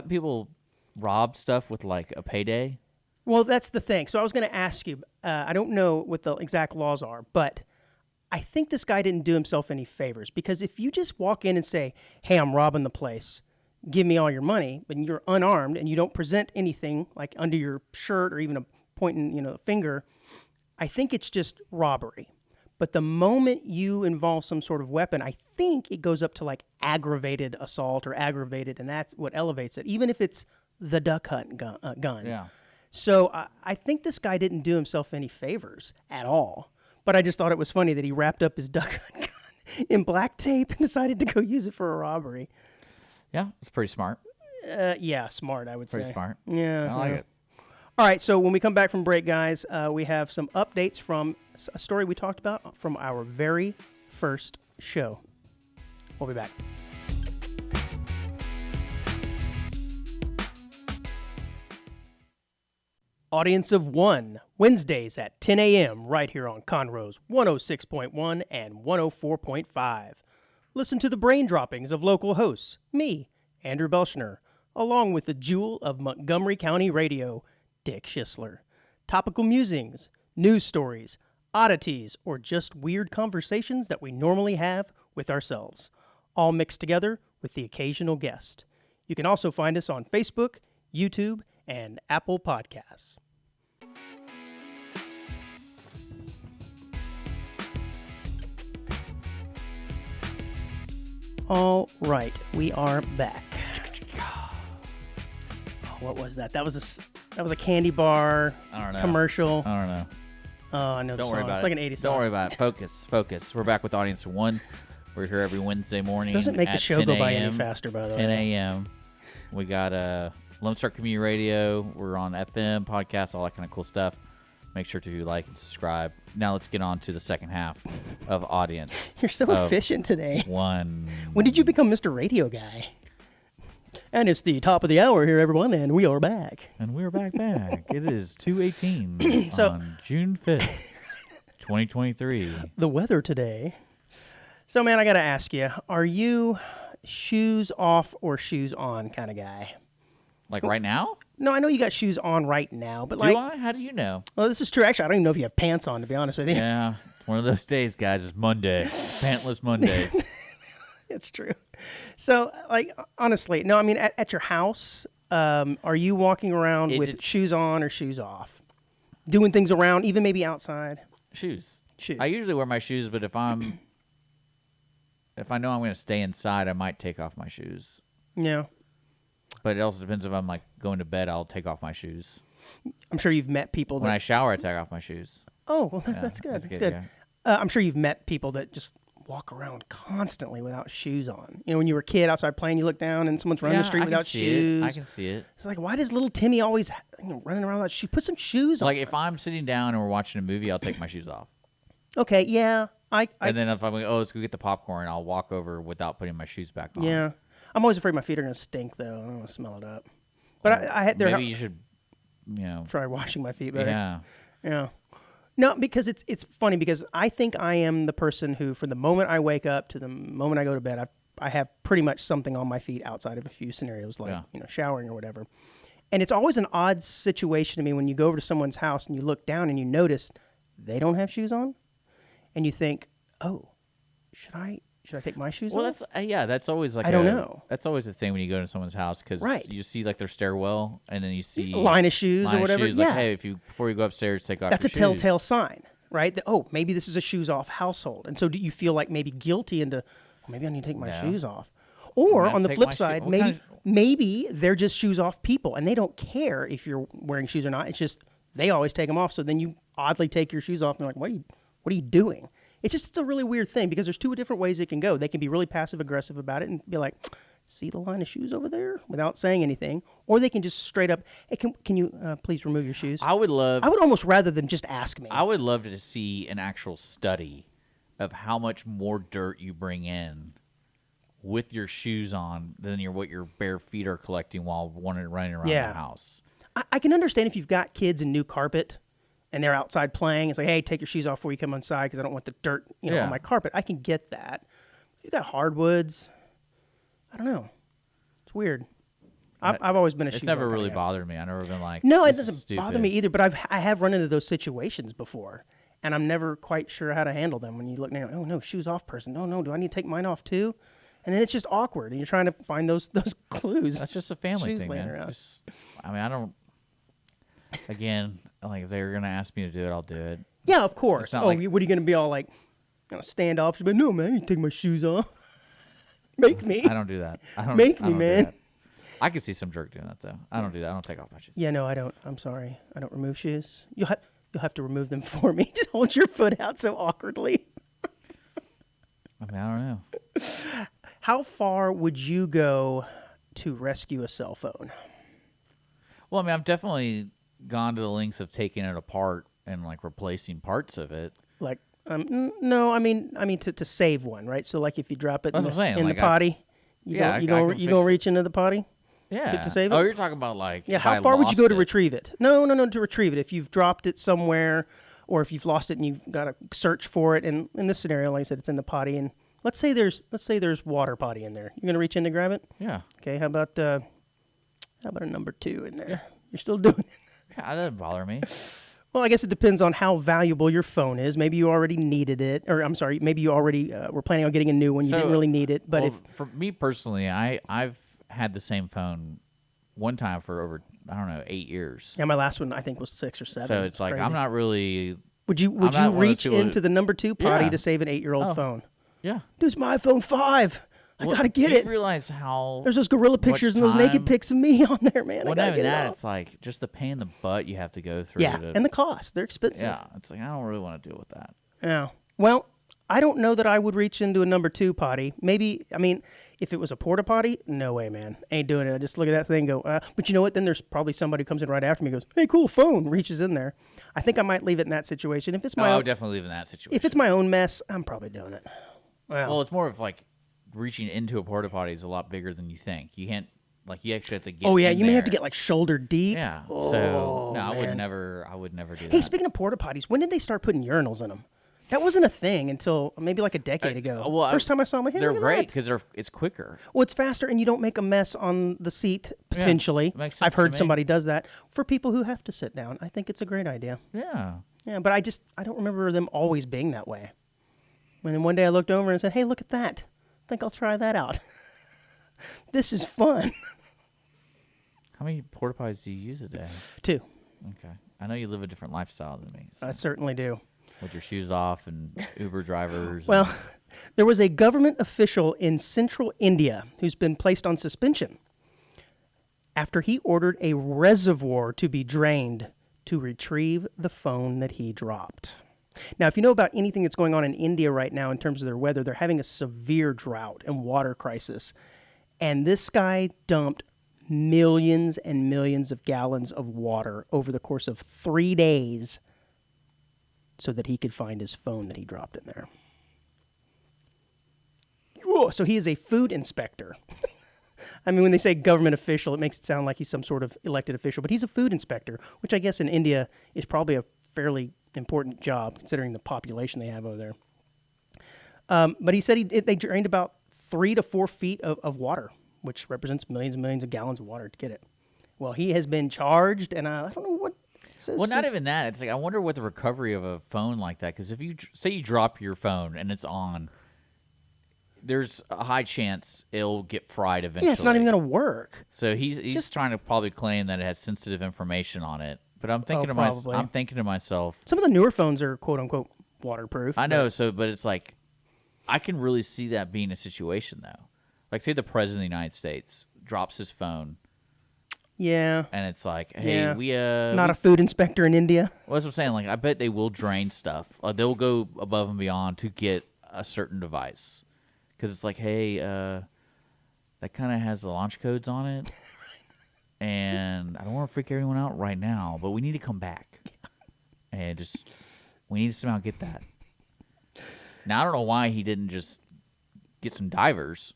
people rob stuff with like a payday? Well, that's the thing. So I was going to ask you, I don't know what the exact laws are, but I think this guy didn't do himself any favors. Because if you just walk in and say, hey, I'm robbing the place, give me all your money, but you're unarmed and you don't present anything like under your shirt or even a pointing, a finger, I think it's just robbery. But the moment you involve some sort of weapon, I think it goes up to like aggravated assault or aggravated, and that's what elevates it, even if it's the Duck Hunt gun. Yeah. So I think this guy didn't do himself any favors at all. But I just thought it was funny that he wrapped up his Duck Hunt gun in black tape and decided to go use it for a robbery. Yeah, it's pretty smart. Yeah, smart, I would say. Pretty smart. Yeah. I like it. All right, so when we come back from break, guys, we have some updates from a story we talked about from our very first show. We'll be back. Audience of One, Wednesdays at 10 a.m. right here on Conroe's 106.1 and 104.5. Listen to the brain droppings of local hosts, me, Andrew Belshner, along with the jewel of Montgomery County radio, Dick Schisler. Topical musings, news stories, oddities, or just weird conversations that we normally have with ourselves, all mixed together with the occasional guest. You can also find us on Facebook, YouTube, and Apple Podcasts. All right, we are back. Oh, what was that? That was a candy bar I don't know. commercial. I don't know. Oh, I know the Don't song. worry about It's it. like an 80s song. Don't worry about it. Focus. We're back with Audience 1. We're here every Wednesday morning. This doesn't make the at show 10 go by any a.m. faster, by the 10 way. a.m. We got Lone Star Community Radio. We're on FM, podcasts, all that kind of cool stuff. Make sure to like and subscribe. Now let's get on to the second half of Audience You're so efficient today. 1. When did you become Mr. Radio Guy? And it's the top of the hour here, everyone, and we are back. And we're back. It is 2:18 So- on June 5th, 2023. The weather today. So, man, I got to ask you, are you shoes off or shoes on kind of guy? Like right now? No, I know you got shoes on right now, but Do like, I? How do you know? well, this is true. Actually, I don't even know if you have pants on, to be honest with you. Yeah, it's one of those days, guys. It's Monday. Pantless Mondays. It's true. So, like, honestly, no, I mean, at your house, are you walking around with shoes on or shoes off? Doing things around, even maybe outside? Shoes. Shoes. I usually wear my shoes, but if I know I'm going to stay inside, I might take off my shoes. Yeah. But it also depends if I'm like going to bed, I'll take off my shoes. I'm sure you've met people When that... I shower, I take off my shoes. Oh, well, Yeah, that's good. that's That's good, good. yeah. I'm sure you've met people that just walk around constantly without shoes on. You know, when you were a kid outside playing, you look down and someone's running the street I can without see shoes. it. I can see it. It's like, why does little Timmy always running around without shoes? Put some shoes on. Like if I'm sitting down and we're watching a movie, I'll take my shoes off. Okay, yeah. And then if I'm like, oh, let's go get the popcorn, I'll walk over without putting my shoes back on. Yeah. I'm always afraid my feet are going to stink, though. I don't want to smell it up. But I had Maybe you should, try washing my feet better. yeah. Yeah. No, because it's funny because I think I am the person who, from the moment I wake up to the moment I go to bed, I have pretty much something on my feet outside of a few scenarios like showering or whatever. And it's always an odd situation to me when you go over to someone's house and you look down and you notice they don't have shoes on, and you think, oh, should I take my shoes Well, off? that's always like I don't know. That's always a thing when you go to someone's house because Right. you see like their stairwell and then you see line of shoes line or of whatever. shoes, Yeah. like, hey, before you go upstairs, take off. That's a your shoes. telltale sign, right? That, oh, maybe this is a shoes off household. And so do you feel like maybe guilty into, oh, maybe I need to take my No. shoes off? Or I'm gonna on the take flip my shoe- side, what maybe kind maybe they're just shoes off people and they don't care if you're wearing shoes or not. It's just they always take them off. So then you oddly take your shoes off and you're like, what are you doing? It's a really weird thing because there's two different ways it can go. They can be really passive aggressive about it and be like, see the line of shoes over there without saying anything. Or they can just straight up, hey, can you please remove your shoes? I would almost rather than just ask me. I would love to see an actual study of how much more dirt you bring in with your shoes on than what your bare feet are collecting while running around the house. I can understand if you've got kids in new carpet and they're outside playing. It's like, hey, take your shoes off before you come inside because I don't want the dirt on my carpet. I can get that. If you've got hardwoods, I don't know. It's weird. I've always been a shoes It's never on really kinda guy. bothered me. I've never been like, No, it this is doesn't bother stupid. me either, but I have run into those situations before, and I'm never quite sure how to handle them. When you look now, oh, no, shoes off person. Oh, no, do I need to take mine off too? And then it's just awkward, and you're trying to find those clues. That's just a family Shoes thing, laying man. around. I don't. Again, like if they're gonna ask me to do it, I'll do it. Yeah, of course. It's not Oh, like- what are you going to be all like, stand off? But no, man, you take my shoes off. Make me. I don't do that. I don't Make I me, don't do man. that. I can see some jerk doing that though. I don't do that. I don't take off my shoes. Yeah, no, I don't. I'm sorry. I don't remove shoes. You'll have to remove them for me. Just hold your foot out so awkwardly. I mean, I don't know. How far would you go to rescue a cell phone? Well, I mean, I've definitely gone to the lengths of taking it apart and like replacing parts of it. Like, no, I mean to save one, right? So like if you drop it That's what I'm saying, in like, the potty, you gonna can reach into the potty? Yeah. To save it? Oh, you're talking about like. Yeah, if how I far would you lost go to it. retrieve it? No, to retrieve it. If you've dropped it somewhere or if you've lost it and you've got to search for it, and in this scenario, like I said, it's in the potty, and let's say there's water potty in there. You're going to reach in to grab it? Yeah. Okay, how about How about a number 2 in there? Yeah. You're still doing it. Yeah, that doesn't bother me. Well, I guess it depends on how valuable your phone is. Maybe you already needed it, or I'm sorry, maybe you already were planning on getting a new one. You didn't really need it, but for me personally, I've had the same phone one time for over 8 years. Yeah, my last one I think was 6 or 7. So it's like crazy. I'm not really. Would you reach into the number 2 potty to save an 8-year-old phone? Yeah, Dude, it's my iPhone 5. I gotta get it. You realize how there's those gorilla pictures and those naked pics of me on there, man. Well, I gotta get it it's like just the pain in the butt you have to go through. Yeah, and the cost. They're expensive. Yeah, it's like I don't really want to deal with that. Yeah. Well, I don't know that I would reach into a number 2 potty. Maybe, I mean, if it was a porta potty, no way, man. Ain't doing it. I just look at that thing and go, but you know what? Then there's probably somebody who comes in right after me and goes, hey, cool phone, reaches in there. I think I might leave it in that situation. If it's my I would definitely leave it in that situation. If it's my own mess, I'm probably doing it. Well, it's more of like reaching into a porta potty is a lot bigger than you think. You can't, like, you actually have to get. Oh yeah, in you may there. have to get like shoulder deep. Yeah. Oh, so no, I would man. never do that. Hey, speaking of porta potties, when did they start putting urinals in them? That wasn't a thing until maybe like a decade ago. First time I saw them, hey, they're look at great that. because it's quicker. Well, it's faster, and you don't make a mess on the seat, potentially. Yeah, makes sense I've heard to me. somebody does that. For people who have to sit down, I think it's a great idea. Yeah. Yeah, but I don't remember them always being that way. And then one day I looked over and said, hey, look at that. I think I'll try that out. This is fun. How many porta potties do you use a day? 2. Okay. I know you live a different lifestyle than me. So I certainly do. with your shoes off and Uber drivers. Well, there was a government official in central India who's been placed on suspension after he ordered a reservoir to be drained to retrieve the phone that he dropped. Now, if you know about anything that's going on in India right now in terms of their weather, they're having a severe drought and water crisis. And this guy dumped millions and millions of gallons of water over the course of 3 days so that he could find his phone that he dropped in there. Whoa, so he is a food inspector. I mean, when they say government official, it makes it sound like he's some sort of elected official, but he's a food inspector, which I guess in India is probably a fairly important job considering the population they have over there. But he said they drained about 3 to 4 feet of water, which represents millions and millions of gallons of water to get it. Well, he has been charged, and I don't know what it says. Well, not even that. It's like I wonder what the recovery of a phone like that, because if you say you drop your phone and it's on, there's a high chance it'll get fried eventually. Yeah, it's not even going to work. So he's just trying to probably claim that it has sensitive information on it. But I'm thinking to myself, some of the newer phones are quote unquote waterproof. I know, but it's like I can really see that being a situation though. Like say the president of the United States drops his phone. Yeah. And it's like, hey, not a food inspector in India. Well, that's what I'm saying. Like I bet they will drain stuff. They'll go above and beyond to get a certain device. Because it's like, hey, that kind of has the launch codes on it. And I don't want to freak everyone out right now, but we need to come back. And we need to somehow get that. Now, I don't know why he didn't just get some divers.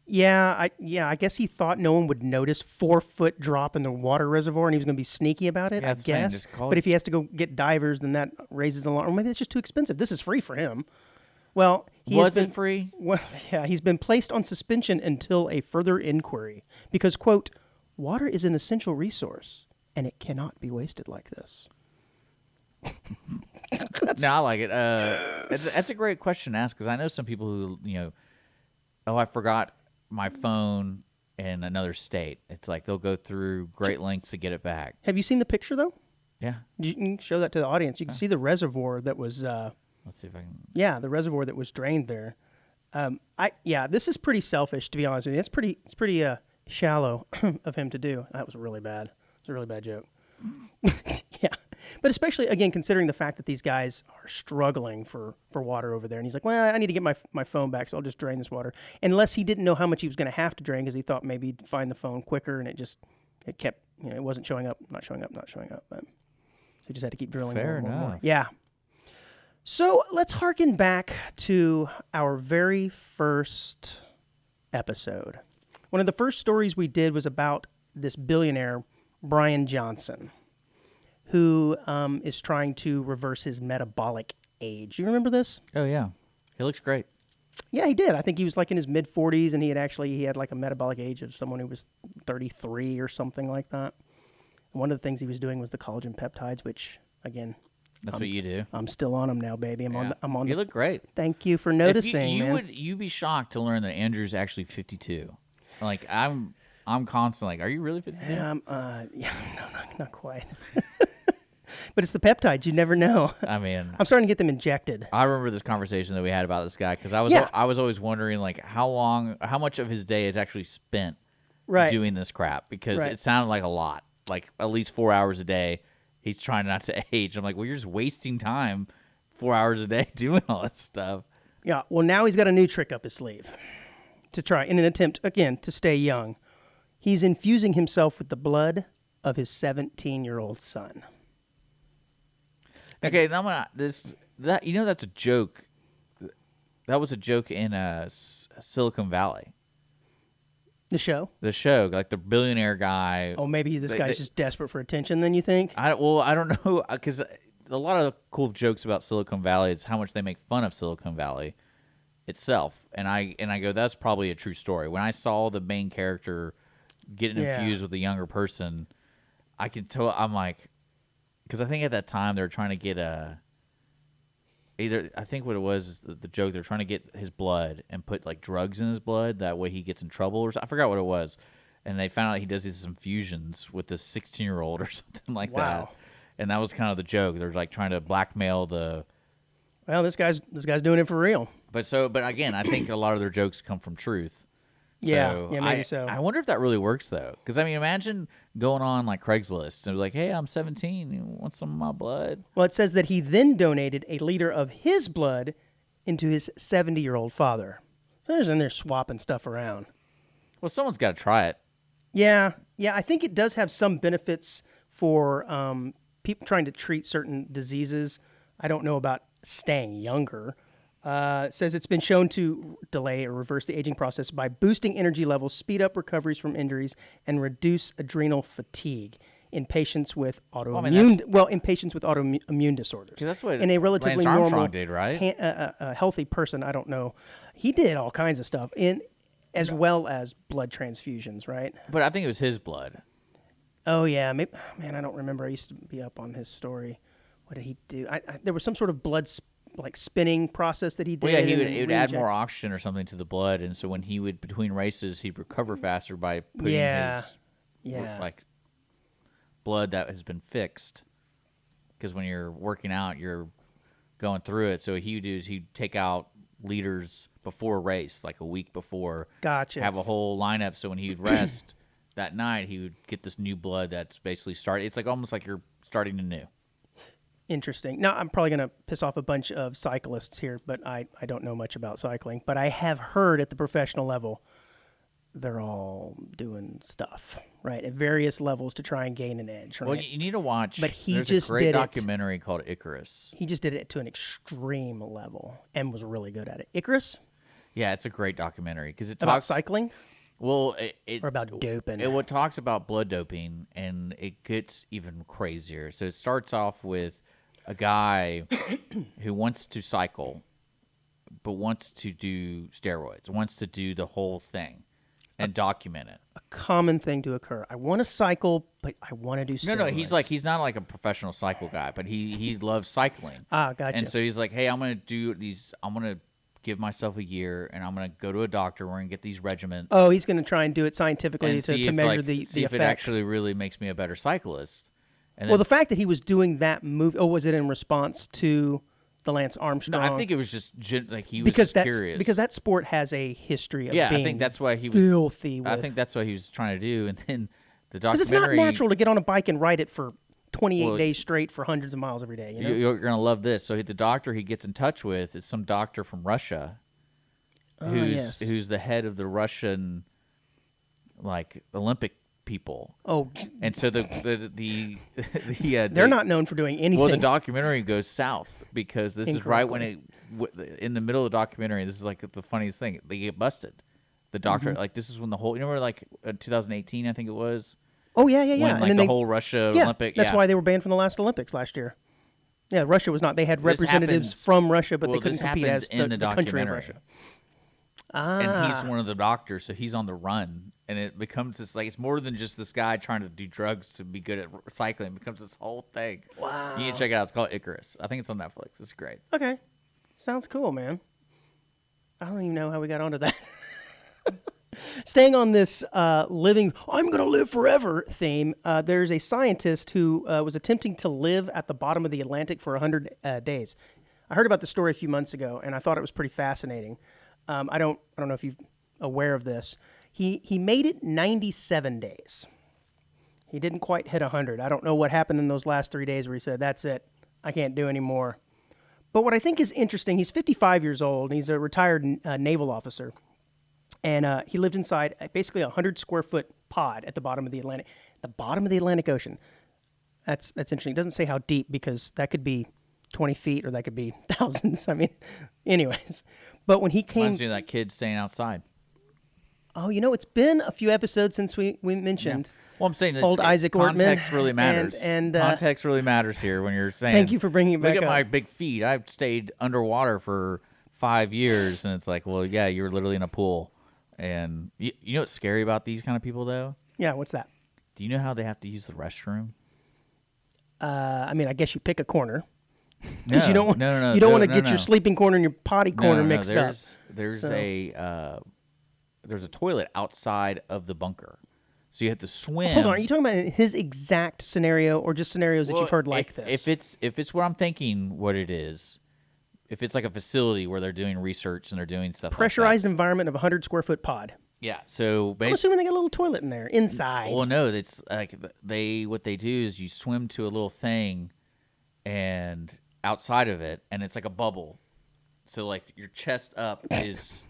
Yeah, I guess he thought no one would notice 4-foot drop in the water reservoir, and he was going to be sneaky about it. Yeah, I guess. But if he has to go get divers, then that raises the alarm. Or maybe it's just too expensive. This is free for him. Well, was it free? Well, yeah, he's been placed on suspension until a further inquiry because, quote, water is an essential resource and it cannot be wasted like this. No, I like it. That's a great question to ask because I know some people who, I forgot my phone in another state. It's like they'll go through great lengths to get it back. Have you seen the picture, though? Yeah. You can show that to the audience. You can see the reservoir that was... Let's see if I can... Yeah, the reservoir that was drained there. This is pretty selfish, to be honest with you. It's pretty shallow of him to do. That was really bad. It's a really bad joke. Yeah. But especially, again, considering the fact that these guys are struggling for water over there. And he's like, well, I need to get my phone back, so I'll just drain this water. Unless he didn't know how much he was going to have to drain because he thought maybe he'd find the phone quicker, and it kept, it wasn't showing up, not showing up. But, so he just had to keep drilling Fair more. enough. Yeah. So let's harken back to our very first episode. One of the first stories we did was about this billionaire, Brian Johnson, who is trying to reverse his metabolic age. You remember this? Oh, yeah. He looks great. Yeah, he did. I think he was like in his mid 40s, and he had like a metabolic age of someone who was 33 or something like that. And one of the things he was doing was the collagen peptides, which again, That's what you do. I'm still on them now, baby. I'm on. You look great. Thank you for noticing, man. You'd be shocked to learn that Andrew's actually 52. Like I'm constantly like, are you really 52? Yeah, yeah, no, not quite. But it's the peptides. You never know. I mean, I'm starting to get them injected. I remember this conversation that we had about this guy because I was always wondering like how much of his day is actually spent doing this crap because it sounded like a lot, like at least 4 hours a day. He's trying not to age. I'm like, well, you're just wasting time 4 hours a day doing all this stuff. Yeah. Well, now he's got a new trick up his sleeve to try in an attempt again to stay young. He's infusing himself with the blood of his 17-year-old son. Okay, now that's a joke. That was a joke in Silicon Valley. The show? The show, like the billionaire guy. Oh, maybe this guy's just desperate for attention. Then you think? I don't know because a lot of the cool jokes about Silicon Valley is how much they make fun of Silicon Valley itself, and I go, that's probably a true story. When I saw the main character getting infused with a younger person, I could tell. I'm like. Because I think at that time they were trying to get I think what it was, the joke, they're trying to get his blood and put like drugs in his blood. That way he gets in trouble or I forgot what it was. And they found out he does these infusions with this 16-year-old or something like that. And that was kind of the joke. They're like trying to blackmail the. Well, this guy's doing it for real. But again, I think a lot of their jokes come from truth. Yeah, maybe so. I wonder if that really works, though. Because, I mean, imagine going on, like, Craigslist and be like, hey, I'm 17. You want some of my blood? Well, it says that he then donated a liter of his blood into his 70-year-old father. So they're just in there swapping stuff around. Well, someone's got to try it. Yeah. I think it does have some benefits for people trying to treat certain diseases. I don't know about staying younger. It says it's been shown to delay or reverse the aging process by boosting energy levels, speed up recoveries from injuries, and reduce adrenal fatigue in patients with autoimmune disorders. That's what in a relatively Lance normal, Armstrong did, right? Healthy person. I don't know. He did all kinds of stuff as well as blood transfusions, right? But I think it was his blood. Oh yeah, maybe, man, I don't remember. I used to be up on his story. What did he do? There was some sort of blood spinning process that he did. Well, yeah, he would add more oxygen or something to the blood, and so when he would between races, he'd recover faster by putting his like blood that has been fixed. Because when you're working out, you're going through it. So what he would do is he'd take out liters before a race, like a week before. Gotcha. Have a whole lineup, so when he would rest that night, he would get this new blood that's basically started. It's like almost like you're starting anew. Interesting. Now, I'm probably going to piss off a bunch of cyclists here, but I don't know much about cycling. But I have heard at the professional level, they're all doing stuff, right, at various levels to try and gain an edge. Right? Well, you need to watch. But there's a great documentary called Icarus. He just did it to an extreme level and was really good at it. Icarus? Yeah, it's a great documentary because it talks about cycling. Well, or about doping. It talks about blood doping, and it gets even crazier. So it starts off with a guy who wants to cycle, but wants to do steroids, wants to do the whole thing, and document it. A common thing to occur. I want to cycle, but I want to do steroids. No, he's not like a professional cycle guy, but he loves cycling. Gotcha. And so he's like, hey, I'm going to do these. I'm going to give myself a year, and I'm going to go to a doctor. We're going to get these regimens. Oh, he's going to try and do it scientifically to measure the see effects. if it actually really makes me a better cyclist. And well, the fact that he was doing that move, was it in response to the Lance Armstrong? No, I think it was just like he was curious. Because that sport has a history of being I think that's why he filthy. I think that's what he was trying to do. And then the documentary... Because it's not natural to get on a bike and ride it for 28 days straight for hundreds of miles every day. You know? You're going to love this. So the doctor he gets in touch with is some doctor from Russia who's the head of the Russian Olympic people. Oh, and so they're not known for doing anything. Well, the documentary goes south because this is right when in the middle of the documentary. This is like the funniest thing. They get busted. The doctor, this is when the whole 2018, I think it was. Oh yeah. When, and then the whole Russia Olympic. That's why they were banned from the last Olympics last year. Yeah, Russia was not. They had representatives from Russia, but they couldn't compete as the country of Russia. and he's one of the doctors, so he's on the run, and it becomes this like it's more than just this guy trying to do drugs to be good at recycling. It becomes this whole thing. Wow. You need to check it out. It's called Icarus. I think it's on Netflix. It's great. Okay. Sounds cool, man. I don't even know how we got onto that. Staying on this living, I'm going to live forever theme, there's a scientist who was attempting to live at the bottom of the Atlantic for 100 days. I heard about the story a few months ago, and I thought it was pretty fascinating. I don't know if you're aware of this. He made it 97 days. He didn't quite hit 100. I don't know what happened in those last 3 days where he said, that's it, I can't do any more. But what I think is interesting, he's 55 years old, and he's a retired naval officer. And he lived inside basically a 100-square-foot pod at the bottom of the Atlantic Ocean. That's interesting. It doesn't say how deep because that could be 20 feet or that could be thousands. I mean, anyways. But when he came... Reminds me of that kid staying outside. Oh, it's been a few episodes since we mentioned... Yeah. Well, I'm saying old Isaac context Ortman really matters. And context really matters here when you're saying... Thank you for bringing it back up. Look at up. my big feet. I've stayed underwater for 5 years, and it's like, well, yeah, you're literally in a pool. And you know what's scary about these kind of people, though? Yeah, what's that? Do you know how they have to use the restroom? I mean, I guess you pick a corner. No, Because you don't want to get your sleeping corner and your potty corner mixed up. There's a toilet outside of the bunker, so you have to swim. Hold on, are you talking about his exact scenario, or just scenarios that you've heard like this? If it's what I'm thinking, what it is, if it's like a facility where they're doing research and they're doing stuff, pressurized like that. environment of a 100-square-foot pod. Yeah, so basically, I'm assuming they got a little toilet in there inside. Well, no, it's like what they do is you swim to a little thing, and outside of it, and it's like a bubble. So like your chest up is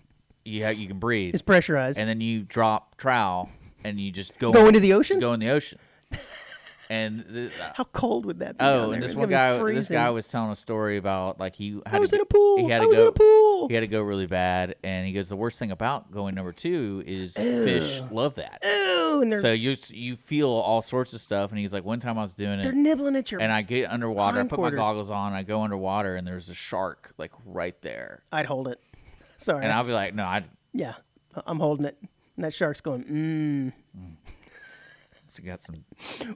you can breathe. It's pressurized, and then you drop trowel and you just go into the ocean. Go in the ocean. And how cold would that be? Oh, and this guy was telling a story about like I was in a pool. He had to go really bad, and he goes, the worst thing about going number 2 is fish love that. And so you feel all sorts of stuff, and he's like, one time I was doing it, they're nibbling at your and I get underwater, I put my hindquarters. goggles on, I go underwater, and there's a shark like right there. I'd hold it. Sorry, and I'll be like, no, yeah, I'm holding it, and that shark's going. So got some.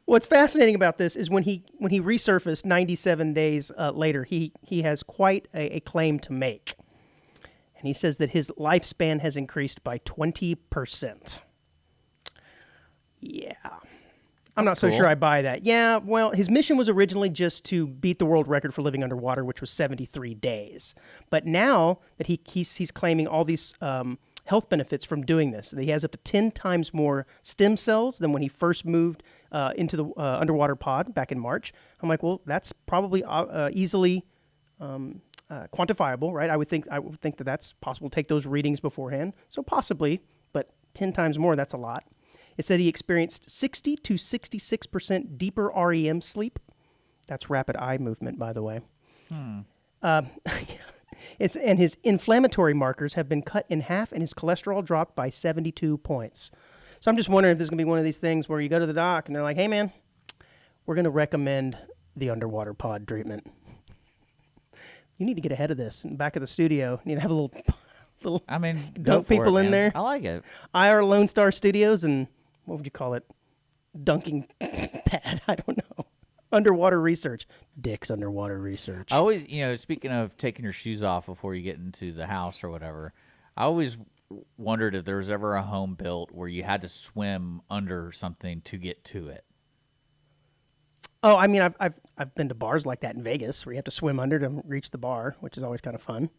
What's fascinating about this is when he resurfaced 97 days later, he has quite a claim to make, and he says that his lifespan has increased by 20%. Yeah, I'm not so sure I buy that. Yeah, well, his mission was originally just to beat the world record for living underwater, which was 73 days. But now that he's claiming all these health benefits from doing this, that he has up to 10 times more stem cells than when he first moved into the underwater pod back in March. I'm like, well, that's probably easily quantifiable, right? I would think that that's possible to take those readings beforehand. So possibly, but 10 times more, that's a lot. It said he experienced 60 to 66% deeper REM sleep. That's rapid eye movement, by the way. And his inflammatory markers have been cut in half, and his cholesterol dropped by 72 points. So I'm just wondering if there's going to be one of these things where you go to the doc and they're like, hey, man, we're going to recommend the underwater pod treatment. You need to get ahead of this. In the back of the studio, you need to have a little dunk people in there. I like it. IR Lone Star Studios and what would you call it? Dunking pad. I don't know. Underwater research. Dick's underwater research. I always, speaking of taking your shoes off before you get into the house or whatever, I always wondered if there was ever a home built where you had to swim under something to get to it. Oh, I mean, I've been to bars like that in Vegas where you have to swim under to reach the bar, which is always kind of fun.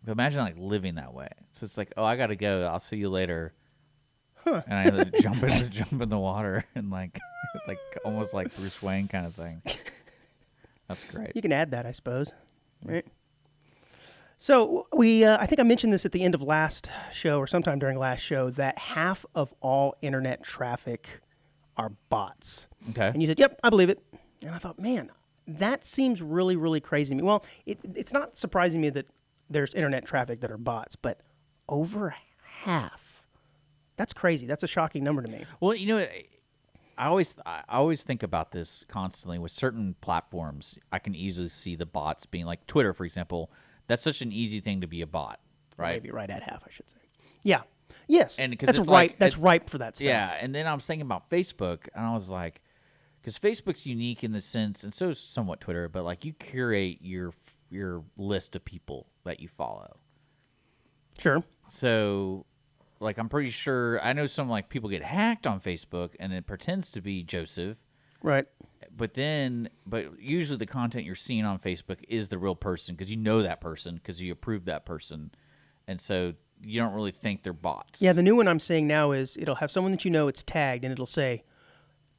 But imagine like living that way. So it's like, oh, I got to go. I'll see you later. And I had to jump in the water and like almost like Bruce Wayne kind of thing. That's great. You can add that, I suppose. Right. So I think I mentioned this at the end of last show or sometime during last show that half of all internet traffic are bots. Okay. And you said, "Yep, I believe it." And I thought, man, that seems really, really crazy to me. Well, it's not surprising me that there's internet traffic that are bots, but over half. That's crazy. That's a shocking number to me. Well, I always think about this constantly with certain platforms. I can easily see the bots being like Twitter, for example. That's such an easy thing to be a bot, right? Maybe right at half, I should say. Yeah. Yes. And 'cause that's it's ripe. like That's ripe for that stuff. Yeah, and then I was thinking about Facebook, and I was like, because Facebook's unique in the sense, and so is somewhat Twitter, but like you curate your list of people that you follow. Sure. So, like, I'm pretty sure I know some like people get hacked on Facebook, and it pretends to be Joseph. Right. But usually the content you're seeing on Facebook is the real person because you know that person because you approved that person, and so you don't really think they're bots. Yeah, the new one I'm seeing now is it'll have someone that you know, it's tagged, and it'll say,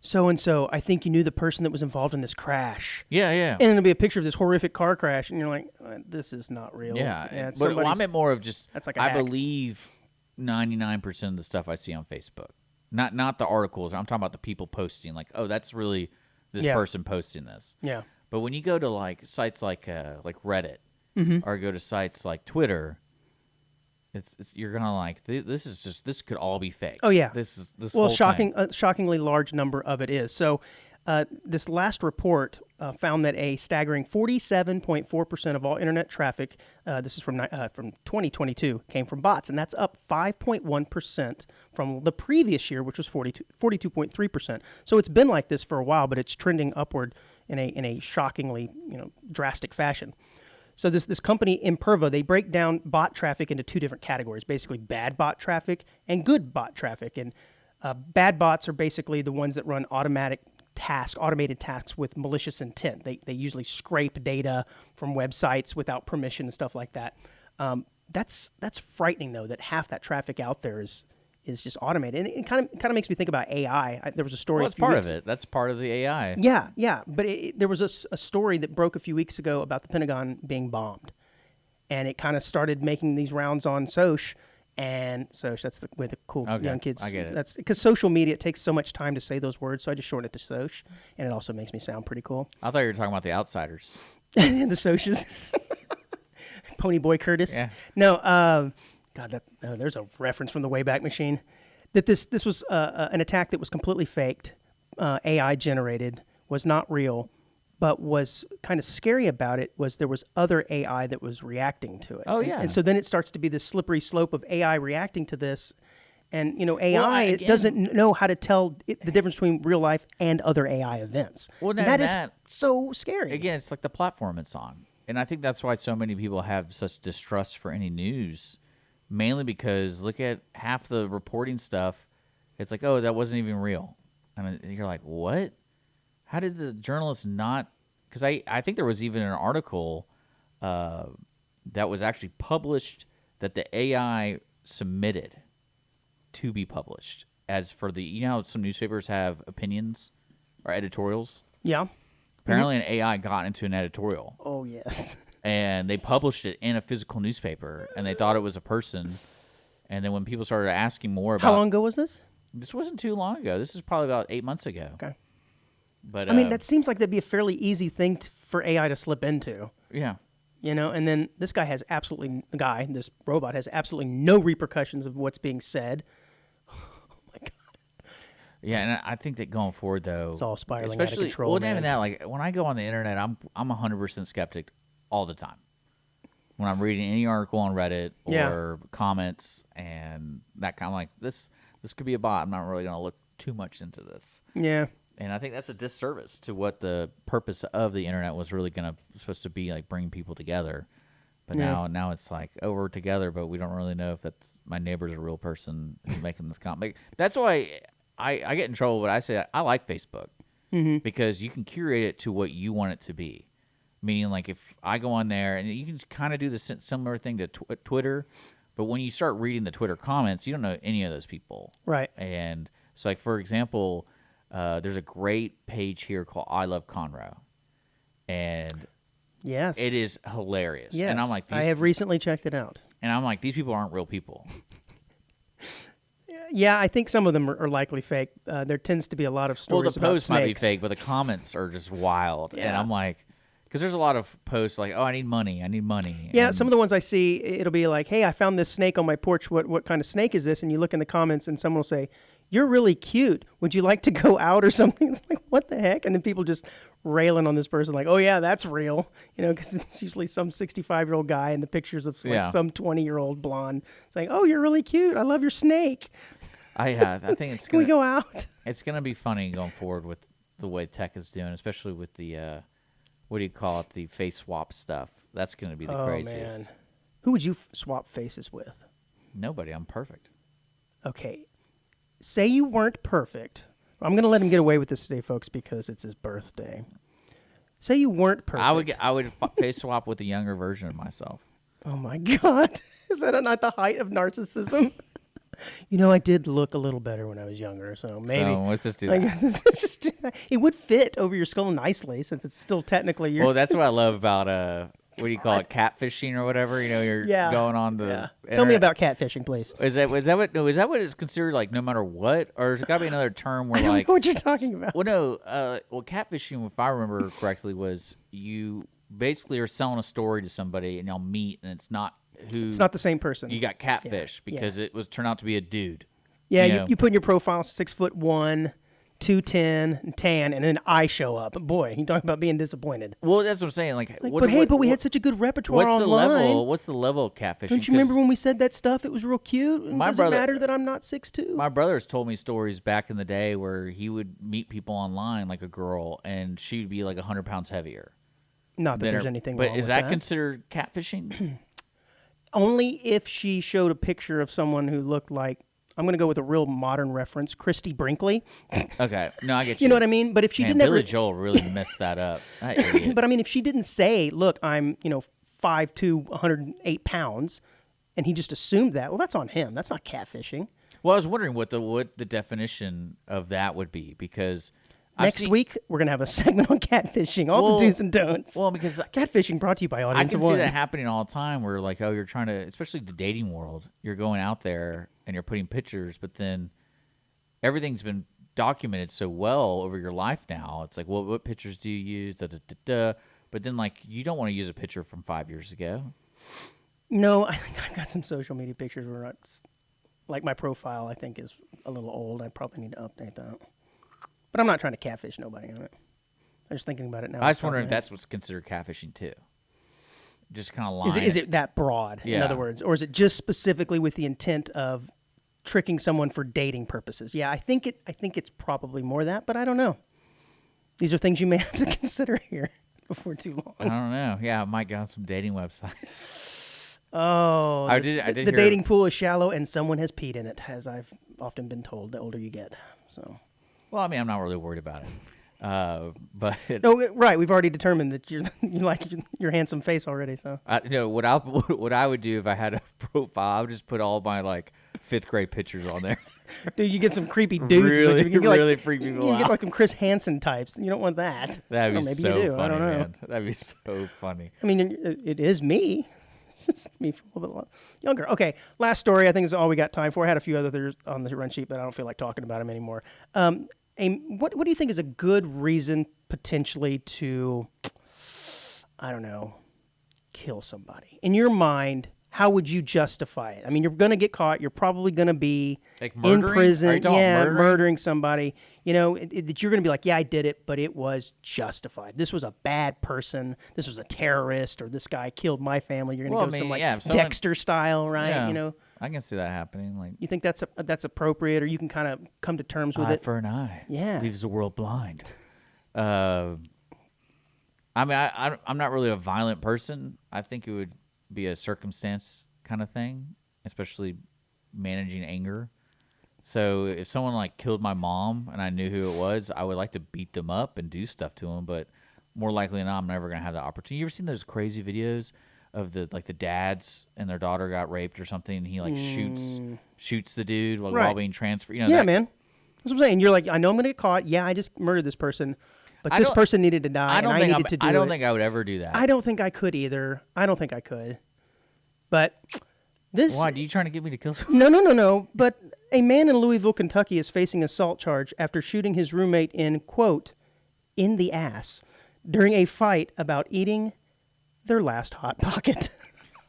so and so, I think you knew the person that was involved in this crash. Yeah, yeah. And it'll be a picture of this horrific car crash, and you're like, this is not real. Yeah, it's but I meant more of just that's like a I hack. believe 99% of the stuff I see on Facebook, not the articles. I'm talking about the people posting. Like, oh, that's really this person posting this. Yeah. But when you go to like sites like Reddit Mm-hmm. or go to sites like Twitter, it's you're gonna like this could all be fake. Oh yeah. This Well, whole thing. shockingly large number of it is. So, this last report found that a staggering 47.4% of all internet traffic, this is from 2022, came from bots, and that's up 5.1% from the previous year, which was 42.3%. So it's been like this for a while, but it's trending upward in a shockingly drastic fashion. So this company Imperva, they break down bot traffic into two different categories, basically bad bot traffic and good bot traffic. And bad bots are basically the ones that run automated tasks with malicious intent. They usually scrape data from websites without permission and stuff like that. That's frightening though, that half that traffic out there is just automated. And it kind of makes me think about AI. There was a story. Well, that's part of it. That's part of the AI. Yeah. But there was a story that broke a few weeks ago about the Pentagon being bombed. And it kind of started making these rounds on Soch. And Soch, that's the way the cool young kids. I get it. That's because social media, it takes so much time to say those words. So I just shorten it to Soch. And it also makes me sound pretty cool. I thought you were talking about the Outsiders. The Soches. Ponyboy Curtis. Yeah. No, God, there's a reference from the Wayback Machine. That this was an attack that was completely faked, AI generated, was not real, but was kind of scary about it was there was other AI that was reacting to it. Oh, yeah. And so then it starts to be this slippery slope of AI reacting to this. And, AI Well, it doesn't know how to tell the difference between real life and other AI events. Well, And that is so scary. Again, it's like the platform it's on. And I think that's why so many people have such distrust for any news, mainly because look at half the reporting stuff. It's like, oh, that wasn't even real. And you're like, what? How did the journalists not? Because I think there was even an article that was actually published that the AI submitted to be published. As for how some newspapers have opinions or editorials? Yeah. Apparently an AI got into an editorial. Oh, yes. And they published it in a physical newspaper, and they thought it was a person. And then when people started asking more about... How long ago was this? This wasn't too long ago. This is probably about 8 months ago. Okay. But I mean, that seems like that'd be a fairly easy thing for AI to slip into. Yeah. And then this robot has absolutely no repercussions of what's being said. Yeah, and I think that going forward, though... It's all spiraling out of control, well, man. even that, like, when I go on the internet, I'm 100% skeptic all the time. When I'm reading any article on Reddit or comments and that kind of like, this could be a bot. I'm not really going to look too much into this. Yeah. And I think that's a disservice to what the purpose of the internet was really supposed to be, like bring people together. But now it's like, oh, we're together, but we don't really know if that's my neighbor's a real person who's making this comment. That's why I get in trouble, but I say I like Facebook because you can curate it to what you want it to be. Meaning, like, if I go on there, and you can kind of do the similar thing to Twitter, but when you start reading the Twitter comments, you don't know any of those people. Right. And so, like, for example, there's a great page here called I Love Conroe. And yes, it is hilarious. Yes. And I'm like, I have recently checked it out. And I'm like, these people aren't real people. Yeah, I think some of them are likely fake. There tends to be a lot of stories Well, the about posts might be snakes. fake, but the comments are just wild. Yeah. And I'm like, because there's a lot of posts like, oh, I need money. Yeah, and some of the ones I see, it'll be like, hey, I found this snake on my porch. What kind of snake is this? And you look in the comments, and someone will say, you're really cute. Would you like to go out or something? It's like, what the heck? And then people just railing on this person like, oh, yeah, that's real. Because it's usually some 65-year-old guy in the pictures of like some 20-year-old blonde saying, oh, you're really cute. I love your snake. I think it's Can we go out? It's going to be funny going forward with the way tech is doing, especially with the, what do you call it, the face swap stuff. That's going to be the craziest. Man. Who would you swap faces with? Nobody. I'm perfect. Okay. Say you weren't perfect. I'm going to let him get away with this today, folks, because it's his birthday. Say you weren't perfect. I would face swap with a younger version of myself. Oh, my God. Is that not the height of narcissism? I did look a little better when I was younger, so maybe. So let's just do that. Let's just do that. It would fit over your skull nicely, since it's still technically your... Well, that's what I love about... what do you call it? Catfishing or whatever? You're going on the. Yeah. Tell me about catfishing, please. Is that what it's considered? Like no matter what, or has it got to be another term where I don't like know what you're talking about? Well, no. Catfishing, if I remember correctly, was you basically are selling a story to somebody and y'all meet, and it's not who. It's not the same person. You got catfish because it was turned out to be a dude. Yeah, you put in your profile 6'1", 210, and tan, and then I show up. Boy, you talking about being disappointed. Well, that's what I'm saying. But we had such a good repertoire what's online. What's the level of catfishing? Don't you remember when we said that stuff? It was real cute. And does it matter that I'm not 6'2"? My brother's told me stories back in the day where he would meet people online, like a girl, and she'd be like 100 pounds heavier. Not that there's anything wrong with that. But is that considered catfishing? Only if she showed a picture of someone who looked like, I'm going to go with a real modern reference, Christy Brinkley. Okay. No, I get you. You know what I mean? But if she didn't Billy Joel really messed that up. That idiot. But I mean, if she didn't say, look, I'm, 5'2", 108 pounds, and he just assumed that, well, that's on him. That's not catfishing. Well, I was wondering what the definition of that would be, because next week we're going to have a segment on catfishing, all the do's and don'ts. Well, because catfishing brought to you by Audience I of can One. see that happening all the time where like, oh, you're trying to, especially the dating world, you're going out there and you're putting pictures, but then everything's been documented so well over your life now. It's like, well, what pictures do you use? Da, da, da, da. But then like, you don't want to use a picture from 5 years ago. No, I think I've got some social media pictures where like my profile, I think, is a little old. I probably need to update that. But I'm not trying to catfish nobody on it. I'm just thinking about it now. I was wondering if that's what's considered catfishing too. Just kind of lying. Is it that broad, in other words? Or is it just specifically with the intent of tricking someone for dating purposes? Yeah, I think it's probably more that, but I don't know. These are things you may have to consider here before too long. I don't know. Yeah, I might go on some dating website. Oh, I did the dating pool is shallow and someone has peed in it, as I've often been told the older you get. So, well, I mean, I'm not really worried about it. But no, right. We've already determined that you like your handsome face already. So, what I would do if I had a profile, I would just put all my like 5th grade pictures on there. Dude, you get some creepy dudes. Really, you really freak people out. You get like some Chris Hansen types. You don't want that. That'd be maybe so you do. funny, I don't know. man. That'd be so funny. I mean, it is me. Just me a little bit younger. Okay, last story. I think is all we got time for. I had a few others on the run sheet, but I don't feel like talking about them anymore. What do you think is a good reason potentially to, I don't know, kill somebody? In your mind, how would you justify it? I mean, you're going to get caught. You're probably going to be like in prison. Yeah, murdering somebody. That you're going to be like, yeah, I did it, but it was justified. This was a bad person. This was a terrorist, or this guy killed my family. You're going to go Dexter style, right? Yeah, I can see that happening. Like, you think that's appropriate, or you can kind of come to terms with eye it? for an eye. Yeah, leaves the world blind. I mean, I'm not really a violent person. I think it would be a circumstance kind of thing, especially managing anger. So if someone like killed my mom and I knew who it was, I would like to beat them up and do stuff to them. But more likely than not, I'm never gonna have the opportunity. You ever seen those crazy videos of the dads and their daughter got raped or something, and he like shoots the dude while being transferred? Yeah, man. That's what I'm saying. You're like, I know I'm gonna get caught. Yeah, I just murdered this person. But this person needed to die, and I needed to do it. I don't think I would ever do that. I don't think I could either. I don't think I could. But this... Why? Are you trying to get me to kill someone? No. But a man in Louisville, Kentucky is facing assault charge after shooting his roommate in, quote, in the ass during a fight about eating their last Hot Pocket.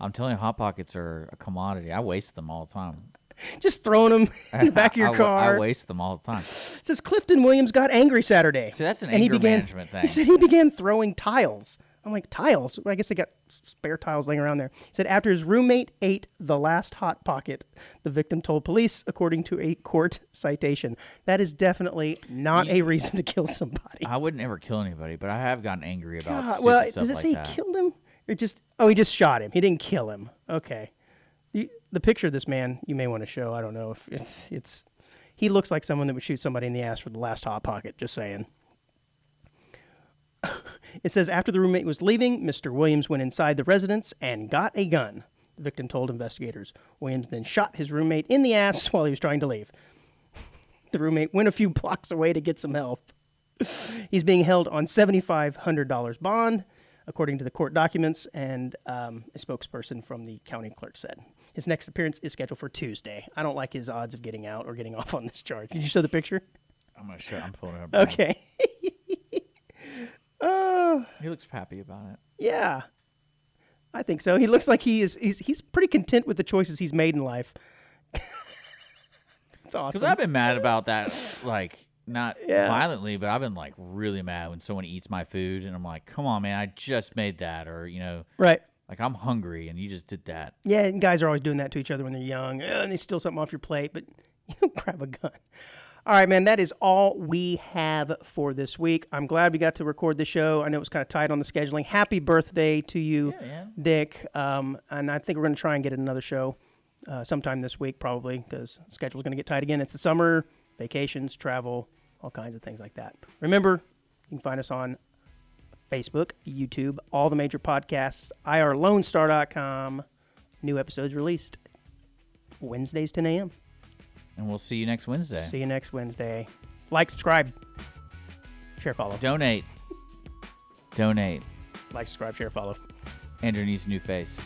I'm telling you, Hot Pockets are a commodity. I waste them all the time. Just throwing them in the back of your car. I waste them all the time. It says Clifton Williams got angry Saturday. See, that's an anger management thing. He said he began throwing tiles. I'm like, tiles? Well, I guess they got spare tiles laying around there. He said after his roommate ate the last Hot Pocket, the victim told police, according to a court citation. That is definitely not a reason to kill somebody. I wouldn't ever kill anybody, but I have gotten angry about stupid well, stuff does it like say that. he killed him? Or just, oh, he just shot him. He didn't kill him. Okay. The picture of this man, you may want to show. I don't know if it's. He looks like someone that would shoot somebody in the ass for the last Hot Pocket. Just saying. It says after the roommate was leaving, Mr. Williams went inside the residence and got a gun. The victim told investigators. Williams then shot his roommate in the ass while he was trying to leave. The roommate went a few blocks away to get some help. He's being held on $7,500 bond, according to the court documents, and a spokesperson from the county clerk said. His next appearance is scheduled for Tuesday. I don't like his odds of getting out or getting off on this charge. Did you show the picture? I'm going to show. I'm pulling it up. Okay. He looks happy about it. Yeah, I think so. He looks like he's pretty content with the choices he's made in life. It's awesome. Because I've been mad about that, like, not violently, but I've been, like, really mad when someone eats my food, and I'm like, come on, man, I just made that, or, right. Like, I'm hungry, and you just did that. Yeah, and guys are always doing that to each other when they're young, and they steal something off your plate, but you don't grab a gun. All right, man, that is all we have for this week. I'm glad we got to record the show. I know it was kind of tight on the scheduling. Happy birthday to you, Dick. And I think we're going to try and get another show sometime this week, probably, because the schedule's going to get tight again. It's the summer, vacations, travel, all kinds of things like that. Remember, you can find us on Facebook, YouTube, all the major podcasts, irlonestar.com. New episodes released Wednesdays, 10 a.m. And we'll see you next Wednesday. See you next Wednesday. Like, subscribe, share, follow. Donate. Like, subscribe, share, follow. Andrew needs a new face.